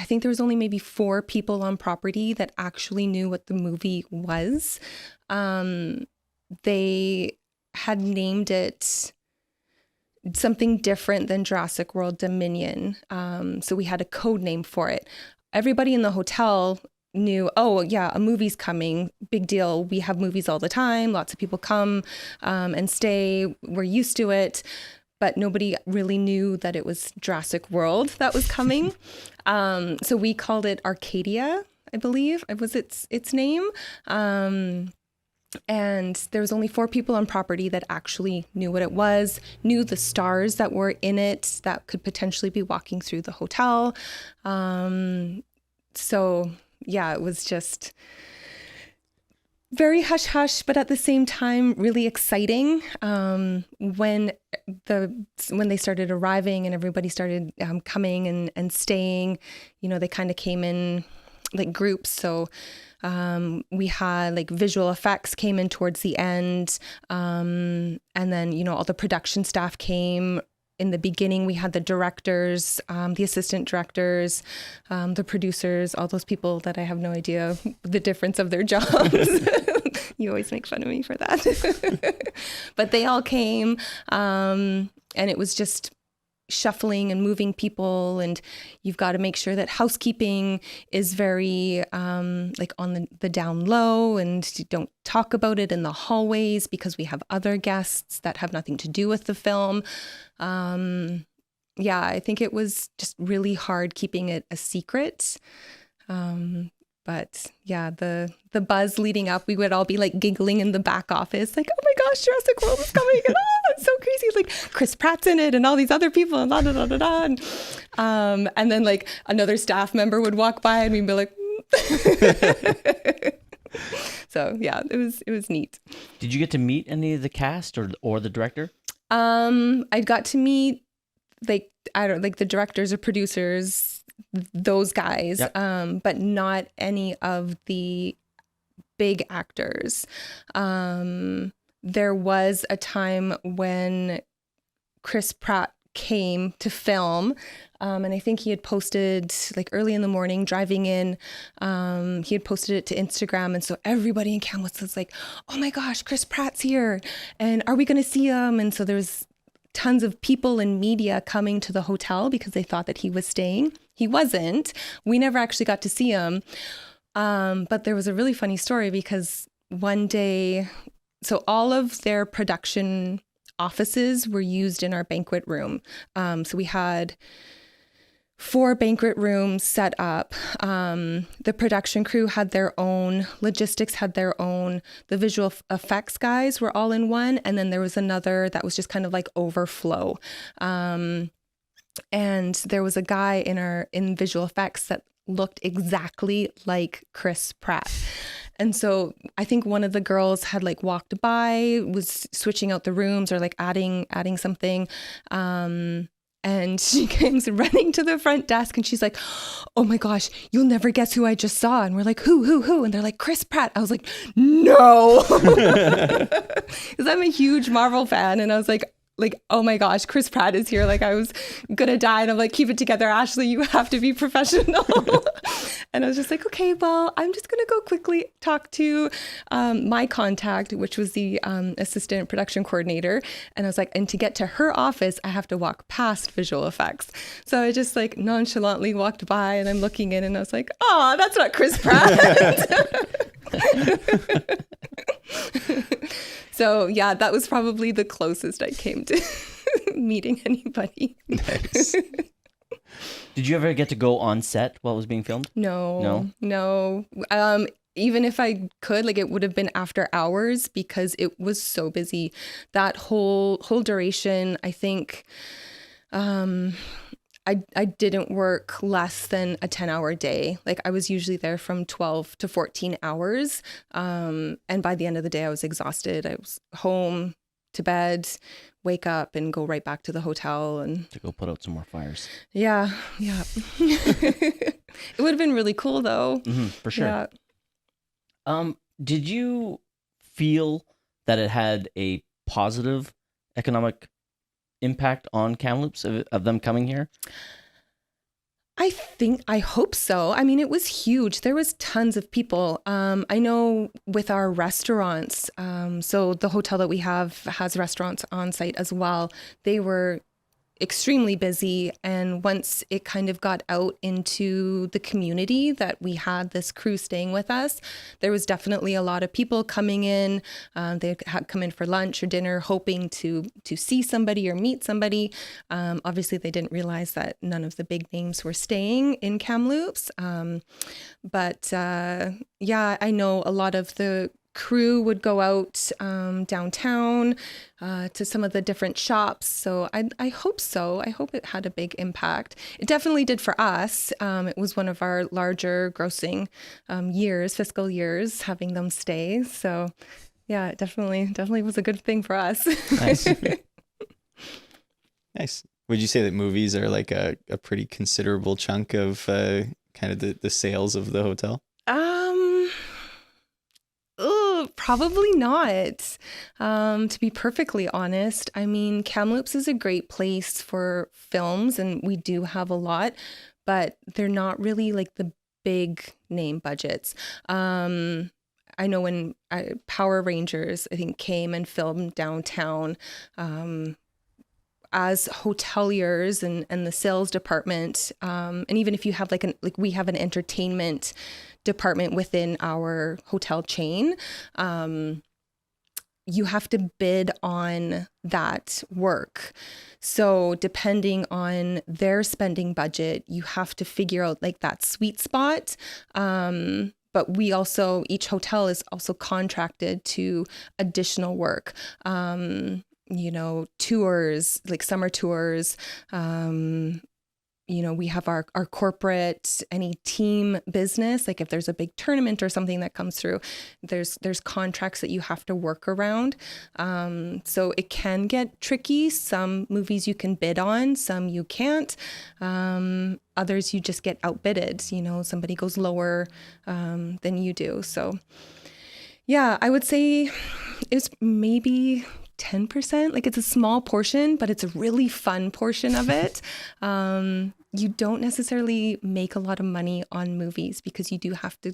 think there was only maybe 4 people on property that actually knew what the movie was. They had named it something different than Jurassic World Dominion. So we had a code name for it. Everybody in the hotel knew, oh yeah, a movie's coming, big deal. We have movies all the time. Lots of people come and stay. We're used to it. But nobody really knew that it was Jurassic World that was coming. So we called it Arcadia, I believe, was its name. And there was only 4 people on property that actually knew what it was, knew the stars that were in it that could potentially be walking through the hotel. So yeah, it was just very hush hush, but at the same time really exciting. When they started arriving and everybody started coming and staying, they kind of came in like groups. So we had like visual effects came in towards the end, and then all the production staff came. In the beginning, we had the directors, the assistant directors, the producers, all those people that I have no idea the difference of their jobs. You always make fun of me for that. But they all came, and it was just shuffling and moving people, and you've got to make sure that housekeeping is very like on the down low, and you don't talk about it in the hallways because we have other guests that have nothing to do with the film. Yeah, I think it was just really hard keeping it a secret. But yeah, the buzz leading up, we would all be like giggling in the back office, like, oh my gosh, Jurassic World is coming, and it's so crazy, like Chris Pratt's in it and all these other people and da da da da da. And then like another staff member would walk by and we'd be like, so yeah, it was neat. Did you get to meet any of the cast or the director? I got to meet like the directors or producers, those guys, yep. But not any of the big actors. There was a time when Chris Pratt came to film, and I think he had posted like early in the morning driving in, he had posted it to Instagram, and so everybody in Kamloops was like, oh my gosh, Chris Pratt's here, and are we going to see him? And so there's tons of people and media coming to the hotel because they thought that he was staying. He wasn't. We never actually got to see him. But there was a really funny story because one day, so all of their production offices were used in our banquet room. So we had 4 banquet rooms set up. The production crew had their own, logistics had their own, the visual effects guys were all in one. And then there was another that was just kind of like overflow. And there was a guy in visual effects that looked exactly like Chris Pratt. And so I think one of the girls had like walked by, was switching out the rooms or like adding something. And she comes running to the front desk and she's like, oh my gosh, you'll never guess who I just saw. And we're like, who? And they're like, Chris Pratt. I was like, no. Because I'm a huge Marvel fan. And I was like, oh my gosh, Chris Pratt is here. Like I was gonna die. And I'm like, keep it together, Ashleigh, you have to be professional. And I was just like, okay, well, I'm just gonna go quickly talk to my contact, which was the assistant production coordinator. And I was like, and to get to her office, I have to walk past visual effects. So I just like nonchalantly walked by and I'm looking in and I was like, oh, that's not Chris Pratt. So yeah, that was probably the closest I came to meeting anybody. Nice. Did you ever get to go on set while it was being filmed? No. even if I could, like, it would have been after hours because it was so busy. That whole duration, I think, I didn't work less than a 10-hour day. Like, I was usually there from 12 to 14 hours. And by the end of the day, I was exhausted. I was home, to bed, wake up and go right back to the hotel and To go put out some more fires. yeah. It would have been really cool though. For sure. Yeah. Did you feel that it had a positive economic impact on Kamloops of them coming here? I hope so. I mean, it was huge. There was tons of people. I know with our restaurants, so the hotel that we have has restaurants on site as well. They were extremely busy. And once it kind of got out into the community that we had this crew staying with us, there was definitely a lot of people coming in. They had come in for lunch or dinner, hoping to see somebody or meet somebody. Obviously, they didn't realize that none of the big names were staying in Kamloops. But I know a lot of the crew would go out downtown to some of the different shops. So I hope so. I hope it had a big impact. It definitely did for us. It was one of our larger grossing fiscal years, having them stay. So yeah, it definitely was a good thing for us. Nice. Nice. Would you say that movies are like a pretty considerable chunk of kind of the sales of the hotel? Probably not. To be perfectly honest, I mean, Kamloops is a great place for films, and we do have a lot, but they're not really like the big name budgets. I know when Power Rangers, I think, came and filmed downtown, as hoteliers and the sales department, and even if you have we have an entertainment department within our hotel chain, you have to bid on that work. So depending on their spending budget, you have to figure out like that sweet spot. But each hotel is also contracted to additional work. Tours, like summer tours. We have our corporate, any team business, like if there's a big tournament or something that comes through, there's contracts that you have to work around. So it can get tricky. Some movies you can bid on, some you can't. Others you just get outbidded. Somebody goes lower than you do. So yeah, I would say it's maybe 10%. Like, it's a small portion, but it's a really fun portion of it. You don't necessarily make a lot of money on movies because you do have to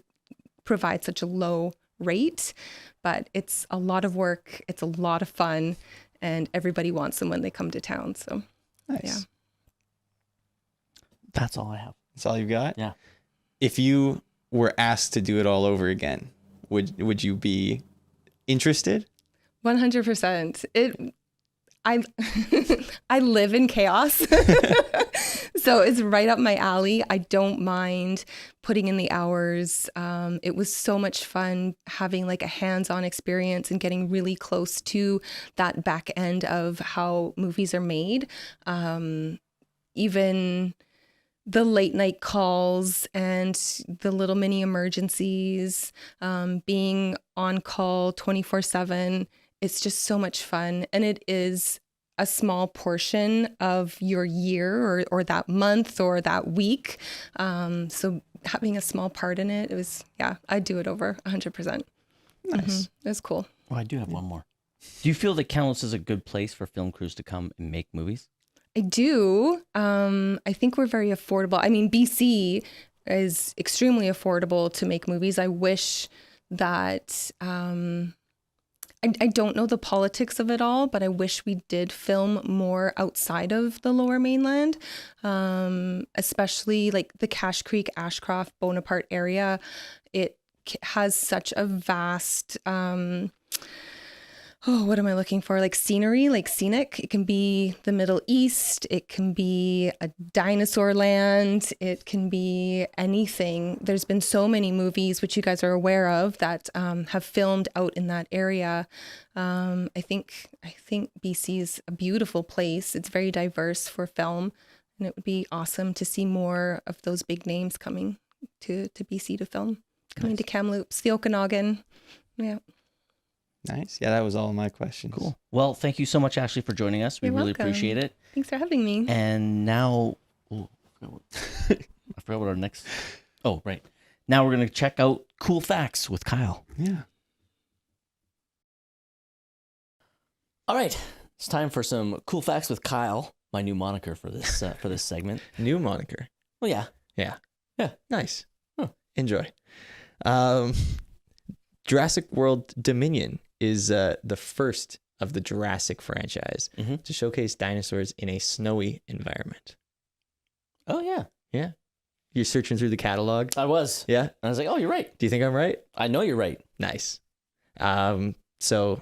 provide such a low rate, but it's a lot of work. It's a lot of fun, and everybody wants them when they come to town. So, nice. Yeah. That's all I have. That's all you've got? Yeah. If you were asked to do it all over again, would you be interested? 100%. I live in chaos. So it's right up my alley. I don't mind putting in the hours. It was so much fun having like a hands-on experience and getting really close to that back end of how movies are made. Even the late night calls and the little mini emergencies, being on call 24/7. It's just so much fun. And it is a small portion of your year or that month or that week. So having a small part in it, I'd do it over 100%. Nice. Mm-hmm. It was cool. Oh, I do have one more. Do you feel that Kamloops is a good place for film crews to come and make movies? I do. I think we're very affordable. I mean, BC is extremely affordable to make movies. I wish that... I don't know the politics of it all, but I wish we did film more outside of the Lower Mainland, especially like the Cache Creek, Ashcroft, Bonaparte area. It has such a vast, what am I looking for? Like scenery, like scenic. It can be the Middle East. It can be a dinosaur land. It can be anything. There's been so many movies, which you guys are aware of, that have filmed out in that area. I think BC is a beautiful place. It's very diverse for film, and it would be awesome to see more of those big names coming to BC to film, coming to Kamloops, the Okanagan. Yeah. Nice. Yeah, that was all my questions. Cool. Well, thank you so much, Ashleigh, for joining us. We You're really welcome. appreciate it. Thanks for having me. And now, I forgot what our next. Oh, right. Now we're gonna check out cool facts with Kyle. Yeah. All right, it's time for some cool facts with Kyle. My new moniker for this segment. New moniker. Well, yeah. Yeah. Nice. Huh. Enjoy. Jurassic World Dominion is the first of the Jurassic franchise to showcase dinosaurs in a snowy environment. Oh yeah. Yeah. You're searching through the catalog? I was. Yeah. And I was like, oh, you're right. Do you think I'm right? I know you're right. Nice. So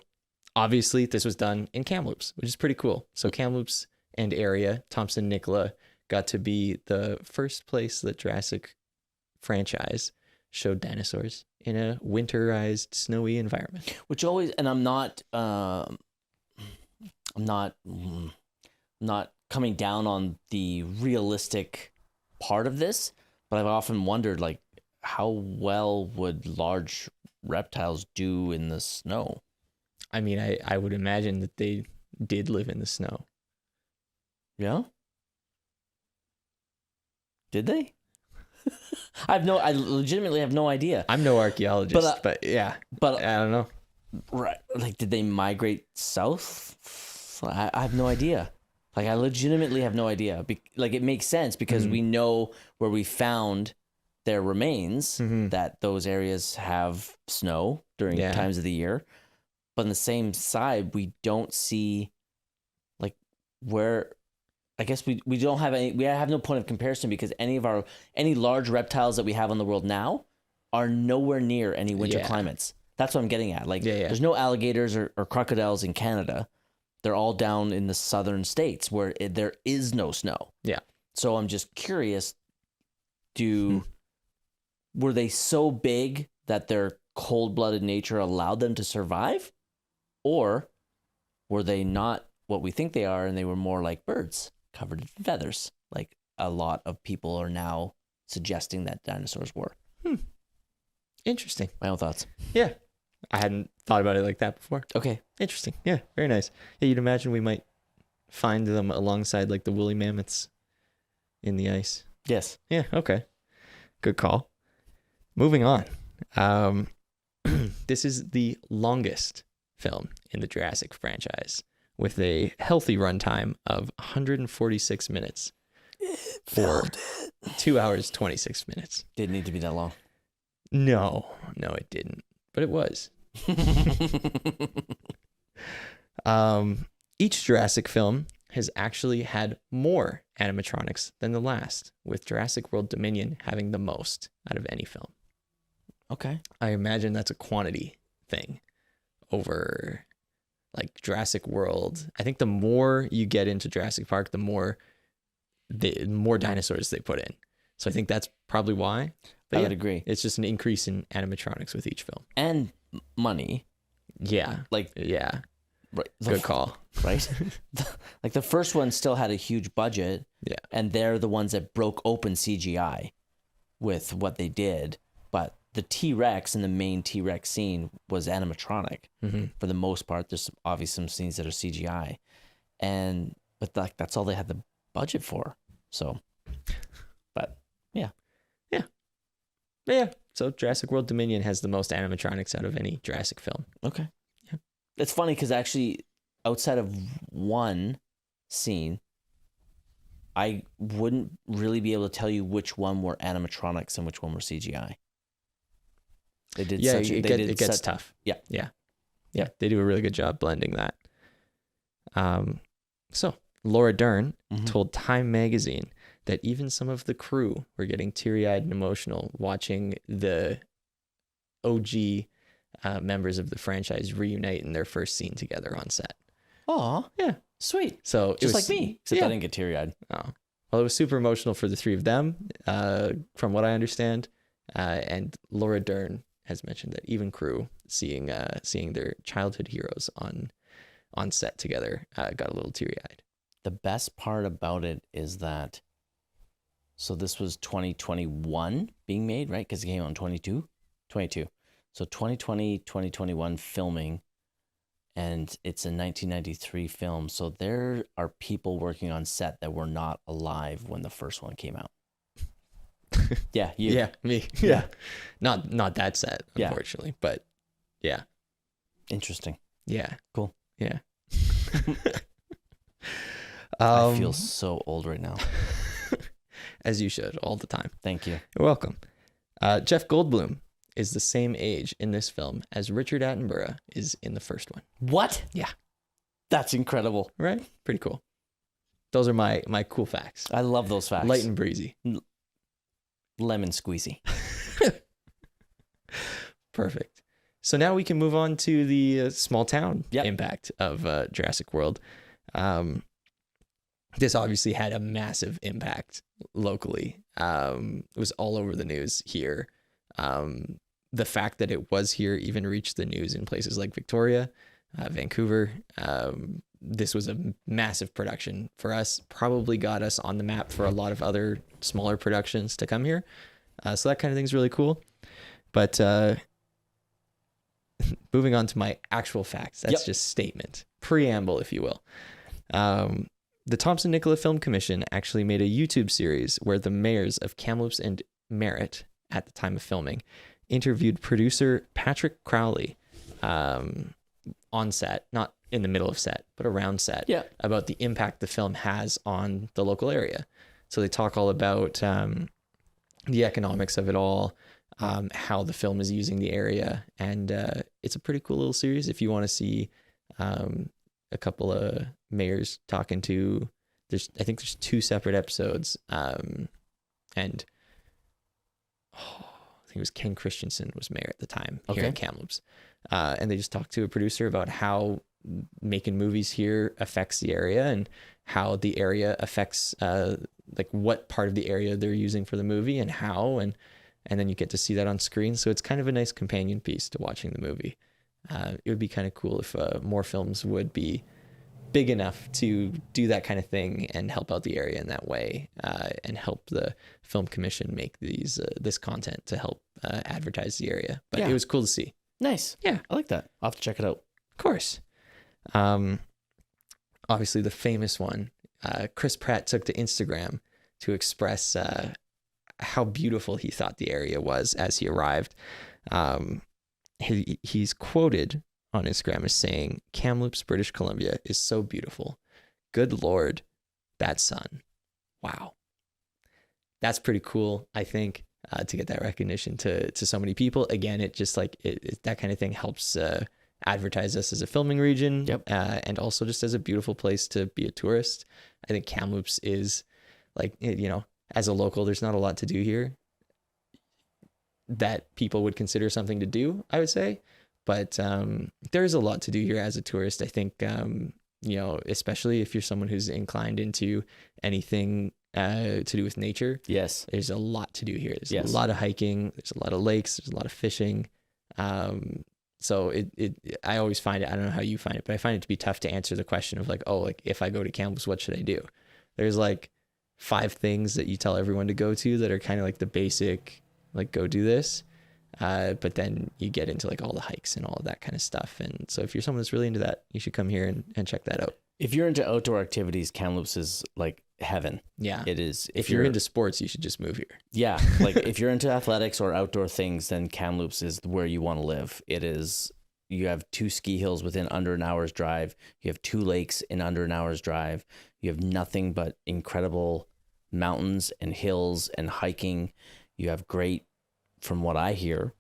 obviously this was done in Kamloops, which is pretty cool. So Kamloops and area, Thompson Nicola, got to be the first place that Jurassic franchise showed dinosaurs in a winterized, snowy environment. Which always, and I'm not coming down on the realistic part of this, but I've often wondered, like, how well would large reptiles do in the snow? I mean, I would imagine that they did live in the snow. Yeah. Did they? I legitimately have no idea. I'm no archaeologist, but yeah. But I don't know. right, like, did they migrate south? I have no idea. Like, I legitimately have no idea. Like, it makes sense because we know where we found their remains, that those areas have snow during times of the year. But on the same side, we don't see, like, where. I guess we don't have any. We have no point of comparison because any large reptiles that we have in the world now are nowhere near any winter climates. That's what I'm getting at. Like, there's no alligators or crocodiles in Canada. They're all down in the southern states where there is no snow. Yeah. So I'm just curious. Were they so big that their cold-blooded nature allowed them to survive, or were they not what we think they are and they were more like birds covered in feathers, like a lot of people are now suggesting that dinosaurs were? Interesting. My own thoughts. Yeah. I hadn't thought about it like that before. Okay. Interesting. Yeah. Very nice. Yeah, you'd imagine we might find them alongside like the woolly mammoths in the ice. Yes. Yeah. Okay. Good call. Moving on. This is the longest film in the Jurassic franchise, with a healthy runtime of 146 minutes for 2 hours, 26 minutes. Didn't need to be that long. No, it didn't, but it was. Each Jurassic film has actually had more animatronics than the last, with Jurassic World Dominion having the most out of any film. Okay. I imagine that's a quantity thing over like Jurassic World. I think the more you get into Jurassic Park, the more dinosaurs they put in. So I think that's probably why. But I would agree. It's just an increase in animatronics with each film. And money. Yeah. Like, yeah. right. Good call. Right? Like, the first one still had a huge budget. Yeah. And they're the ones that broke open CGI with what they did. But the T-Rex in the main T-Rex scene was animatronic for the most part. There's obviously some scenes that are CGI, but like, that's all they had the budget for. So, but yeah. So Jurassic World Dominion has the most animatronics out of any Jurassic film. Okay. Yeah. It's funny because actually, outside of one scene, I wouldn't really be able to tell you which one were animatronics and which one were CGI. They did it gets tough. Yeah. They do a really good job blending that. So Laura Dern told Time magazine that even some of the crew were getting teary-eyed and emotional watching the OG members of the franchise reunite in their first scene together on set. Aw, Yeah. sweet. So it Just was, like me, except yeah. I didn't get teary-eyed. Oh. Well, it was super emotional for the three of them, from what I understand. And Laura Dern has mentioned that even crew seeing their childhood heroes on set together got a little teary-eyed. The best part about it is that, so this was 2021 being made, right? Because it came out in 22. So 2020, 2021 filming, and it's a 1993 film. So there are people working on set that were not alive when the first one came out. Yeah, you. Yeah, me. Yeah. Not that set, Yeah. unfortunately, but yeah. Interesting. Yeah. Cool. Yeah. I feel so old right now. As you should, all the time. Thank you. You're welcome. Jeff Goldblum is the same age in this film as Richard Attenborough is in the first one. What? Yeah. That's incredible. Right? Pretty cool. Those are my cool facts. I love those facts. Light and breezy. Lemon squeezy. Perfect. So now we can move on to the small town Yep. impact of Jurassic World. This obviously had a massive impact locally. It was all over the news here. The fact that it was here even reached the news in places like Victoria, Vancouver. This was a massive production for us, probably got us on the map for a lot of other smaller productions to come here. So that kind of thing's really cool. But moving on to my actual facts, that's just statement, preamble, if you will. The Thompson-Nicola Film Commission actually made a YouTube series where the mayors of Kamloops and Merritt at the time of filming interviewed producer Patrick Crowley on set, not in the middle of set, but around set, about the impact the film has on the local area. So they talk all about the economics of it all, how the film is using the area, and it's a pretty cool little series if you want to see a couple of mayors talking to. I think there's 2 separate episodes, and I think it was Ken Christensen was mayor at the time here in Kamloops, and they just talked to a producer about how making movies here affects the area and how the area affects like what part of the area they're using for the movie and how, and then you get to see that on screen. So it's kind of a nice companion piece to watching the movie. It would be kind of cool if more films would be big enough to do that kind of thing and help out the area in that way, and help the film commission make this content to help advertise the area. But it was cool to see. Nice. Yeah. I like that. I'll have to check it out. Of course. Obviously the famous one, Chris Pratt took to Instagram to express how beautiful he thought the area was as he arrived. He's quoted on Instagram as saying, "Kamloops, British Columbia is so beautiful. Good Lord, that sun. Wow." That's pretty cool, I think, to get that recognition to so many people. Again, it just like that kind of thing helps advertise us as a filming region, and also just as a beautiful place to be a tourist. I think Kamloops is like, as a local, there's not a lot to do here that people would consider something to do, I would say. But there's a lot to do here as a tourist. I think, especially if you're someone who's inclined into anything to do with nature. Yes. There's a lot to do here. There's a lot of hiking. There's a lot of lakes. There's a lot of fishing. So I always find it, I don't know how you find it, but I find it to be tough to answer the question of like, if I go to Kamloops, what should I do? There's like 5 things that you tell everyone to go to that are kind of like the basic, like, go do this. But then you get into like all the hikes and all of that kind of stuff. And so if you're someone that's really into that, you should come here and check that out. If you're into outdoor activities, Kamloops is like heaven. Yeah. It is. If you're into sports, you should just move here. Yeah. Like if you're into athletics or outdoor things, then Kamloops is where you want to live. It is. You have 2 ski hills within under an hour's drive. You have 2 lakes in under an hour's drive. You have nothing but incredible mountains and hills and hiking. You have great, from what I hear,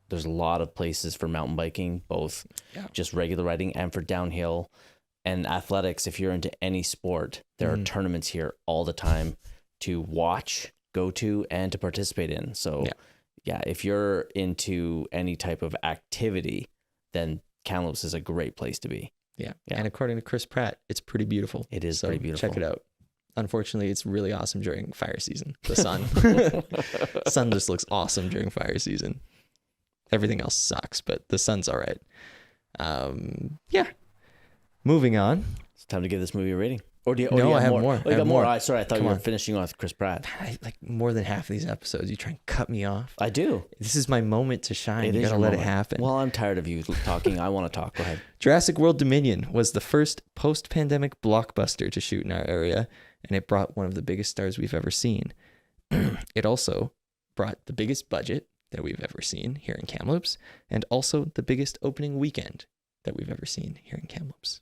there's a lot of places for mountain biking, both just regular riding and for downhill. And athletics, if you're into any sport, there are tournaments here all the time to watch, go to, and to participate in. So yeah, if you're into any type of activity, then Kamloops is a great place to be. Yeah. Yeah. And according to Chris Pratt, it's pretty beautiful. It is So pretty beautiful. check it out. Unfortunately, it's really awesome during fire season. The sun. Sun just looks awesome during fire season. Everything else sucks, but the sun's all right. Yeah. Moving on. It's time to give this movie a rating. Or do you? No, you I have more. more. Oh, I you have got more. more. Sorry, I thought Come you were on. finishing off Chris Pratt. Like more than half of these episodes, you try and cut me off. I do. This is my moment to shine. You is gotta your let it moment. happen. Well, I'm tired of you talking. I want to talk. Go ahead. Jurassic World Dominion was the first post-pandemic blockbuster to shoot in our area, and it brought one of the biggest stars we've ever seen. It also brought the biggest budget that we've ever seen here in Kamloops, and also the biggest opening weekend that we've ever seen here in Kamloops.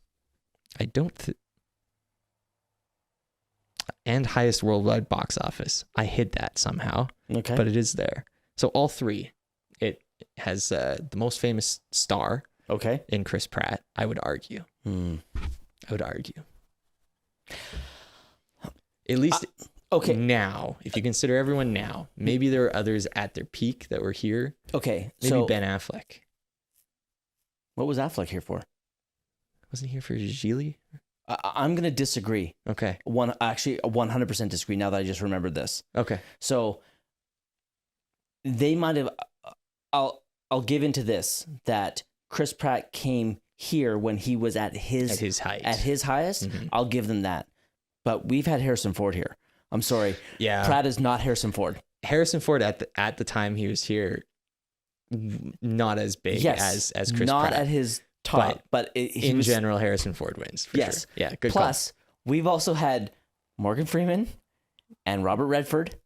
And highest worldwide box office. I hid that somehow, Okay. but it is there. So all three. It has the most famous star Okay. in Chris Pratt, I would argue. Hmm. I would argue. At least Okay. now, if you consider everyone now, maybe there are others at their peak that were here. Okay. Maybe So, Ben Affleck. what was Affleck here for? Wasn't he here for Gigli? I'm going to disagree. Okay. 100% disagree now that I just remembered this. Okay. So they might have. I'll give into this that Chris Pratt came here when he was at his height. At his highest. Mhm. I'll give them that. But we've had Harrison Ford here. I'm sorry. Yeah. Pratt is not Harrison Ford. Harrison Ford at the time he was here, not as big Yes, as Chris not Pratt. at his top, but he in was, general, Harrison Ford wins. For Yes. Sure. Yeah. Good Plus, we've also had Morgan Freeman and Robert Redford. call.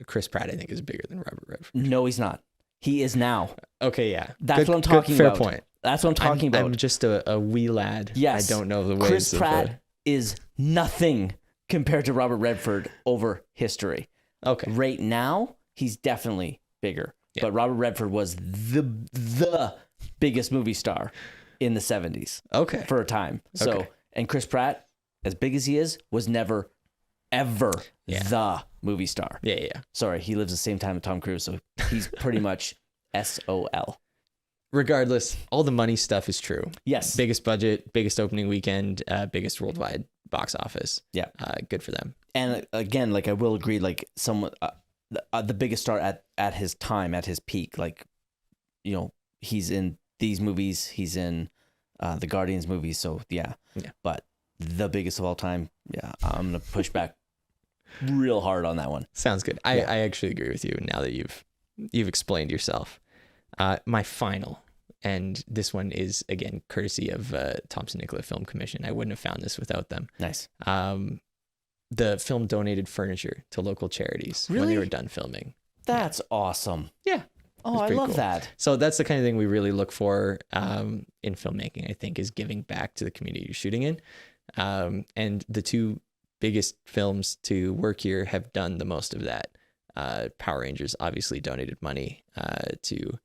Chris Pratt, I think, is bigger than Robert Redford. No, he's not. He is now. Okay. Yeah. That's what I'm talking fair about. Fair point. That's what I'm talking about. I'm just a wee lad. Yes. I don't know the ways Chris of Pratt is nothing compared to Robert Redford over history. Okay. Right now, he's definitely bigger. Yeah. But Robert Redford was the biggest movie star in the 70s Okay. for a time. So, Okay. and Chris Pratt, as big as he is, was never, ever Yeah. the movie star. Yeah. Sorry, he lives the same time as Tom Cruise, so he's pretty much SOL. Regardless, all the money stuff is true. Yes. Biggest budget, biggest opening weekend, biggest worldwide box office. Yeah. Good for them. And again, like I will agree, like someone, the biggest star at his time, at his peak, like, you know, he's in these movies, he's in the Guardians movies. So yeah. But the biggest of all time, yeah, I'm gonna push back real hard on that one. Sounds good. I actually agree with you now that you've explained yourself. My final, and this one is again courtesy of Thompson Nicola Film Commission. I wouldn't have found this without them. Nice. The film donated furniture to local charities when Really? they were done filming. That's awesome. Yeah. Oh, It's I pretty love cool. that. So that's the kind of thing we really look for in filmmaking, I think, is giving back to the community you're shooting in. And the two biggest films to work here have done the most of that. Power Rangers obviously donated money to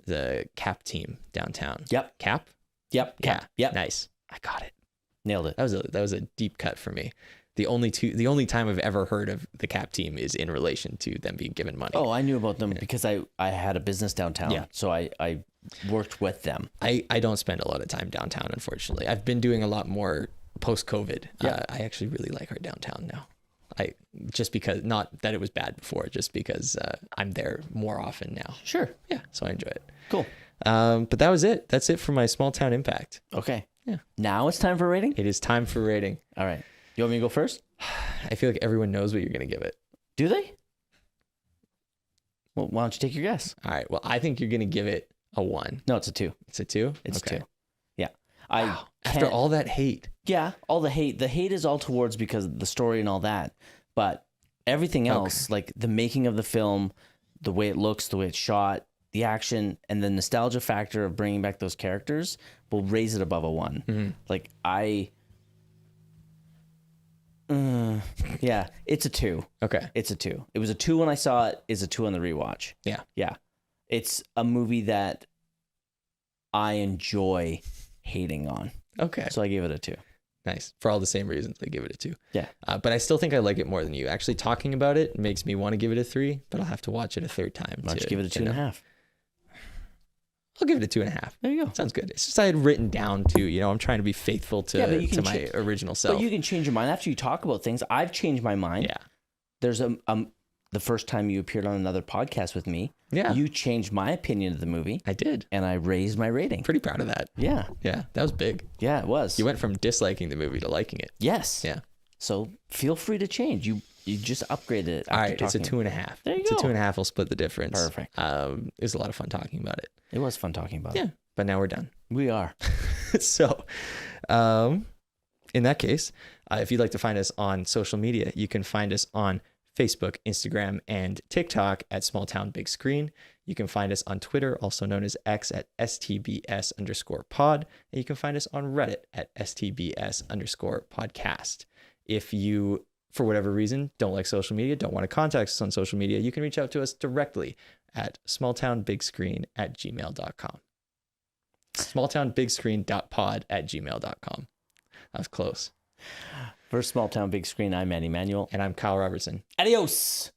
the CAP team downtown. Yep. CAP? Yep. Yeah. Yep. Nice. I got it. Nailed it. That was a deep cut for me. The only time I've ever heard of the CAP team is in relation to them being given money. Oh, I knew about them because I had a business downtown. Yeah. So I worked with them. I don't spend a lot of time downtown, unfortunately. I've been doing a lot more post-COVID. Yeah. I actually really like our downtown now. Just because, not that it was bad before, just because I'm there more often now. Sure. Yeah, so I enjoy it. Cool. But that was it. That's it for my small town impact. Okay. Yeah. Now it's time for rating? It is time for rating. All right. You want me to go first? I feel like everyone knows what you're going to give it. Do they? Well, why don't you take your guess? All right. Well, I think you're going to give it a 1. No, it's a 2. It's a 2? It's Okay. 2. Yeah. Wow. After all that hate. Yeah, all the hate. The hate is all towards because of the story and all that. But everything else, like the making of the film, the way it looks, the way it's shot, the action, and the nostalgia factor of bringing back those characters will raise it above a 1. Mm-hmm. Like yeah, it's a 2. Okay. It's a 2. It was a 2 when I saw it. It's a 2 on the rewatch. Yeah. Yeah. It's a movie that I enjoy hating on. Okay. So I gave it a 2. Nice. For all the same reasons, I give it a 2. Yeah. But I still think I like it more than you. Actually, talking about it makes me want to give it a 3, but I'll have to watch it a third time. Why don't you give it a 2.5? I'll give it a 2.5. There you go. Sounds good. It's just I had written down to, I'm trying to be faithful to, to my original self. But you can change your mind after you talk about things. I've changed my mind. Yeah. There's the first time you appeared on another podcast with me, you changed my opinion of the movie. I did. And I raised my rating. Pretty proud of that. Yeah. Yeah. That was big. Yeah, it was. You went from disliking the movie to liking it. Yes. Yeah. So feel free to change. You just upgraded it. All right. It's a 2.5. There you go. It's a 2.5. We'll split the difference. Perfect. It was a lot of fun talking about it. It was fun talking about it. Yeah. But now we're done. We are. So, in that case, if you'd like to find us on social media, you can find us on Facebook, Instagram, and TikTok at Small Town Big Screen. You can find us on Twitter, also known as X, at STBS_pod. And you can find us on Reddit at STBS_podcast. If you, for whatever reason, don't like social media, don't want to contact us on social media, you can reach out to us directly at smalltownbigscreen@gmail.com. smalltownbigscreen.pod@gmail.com. That was close. For Small Town Big Screen, I'm Manny Manuel. And I'm Kyle Robertson. Adios.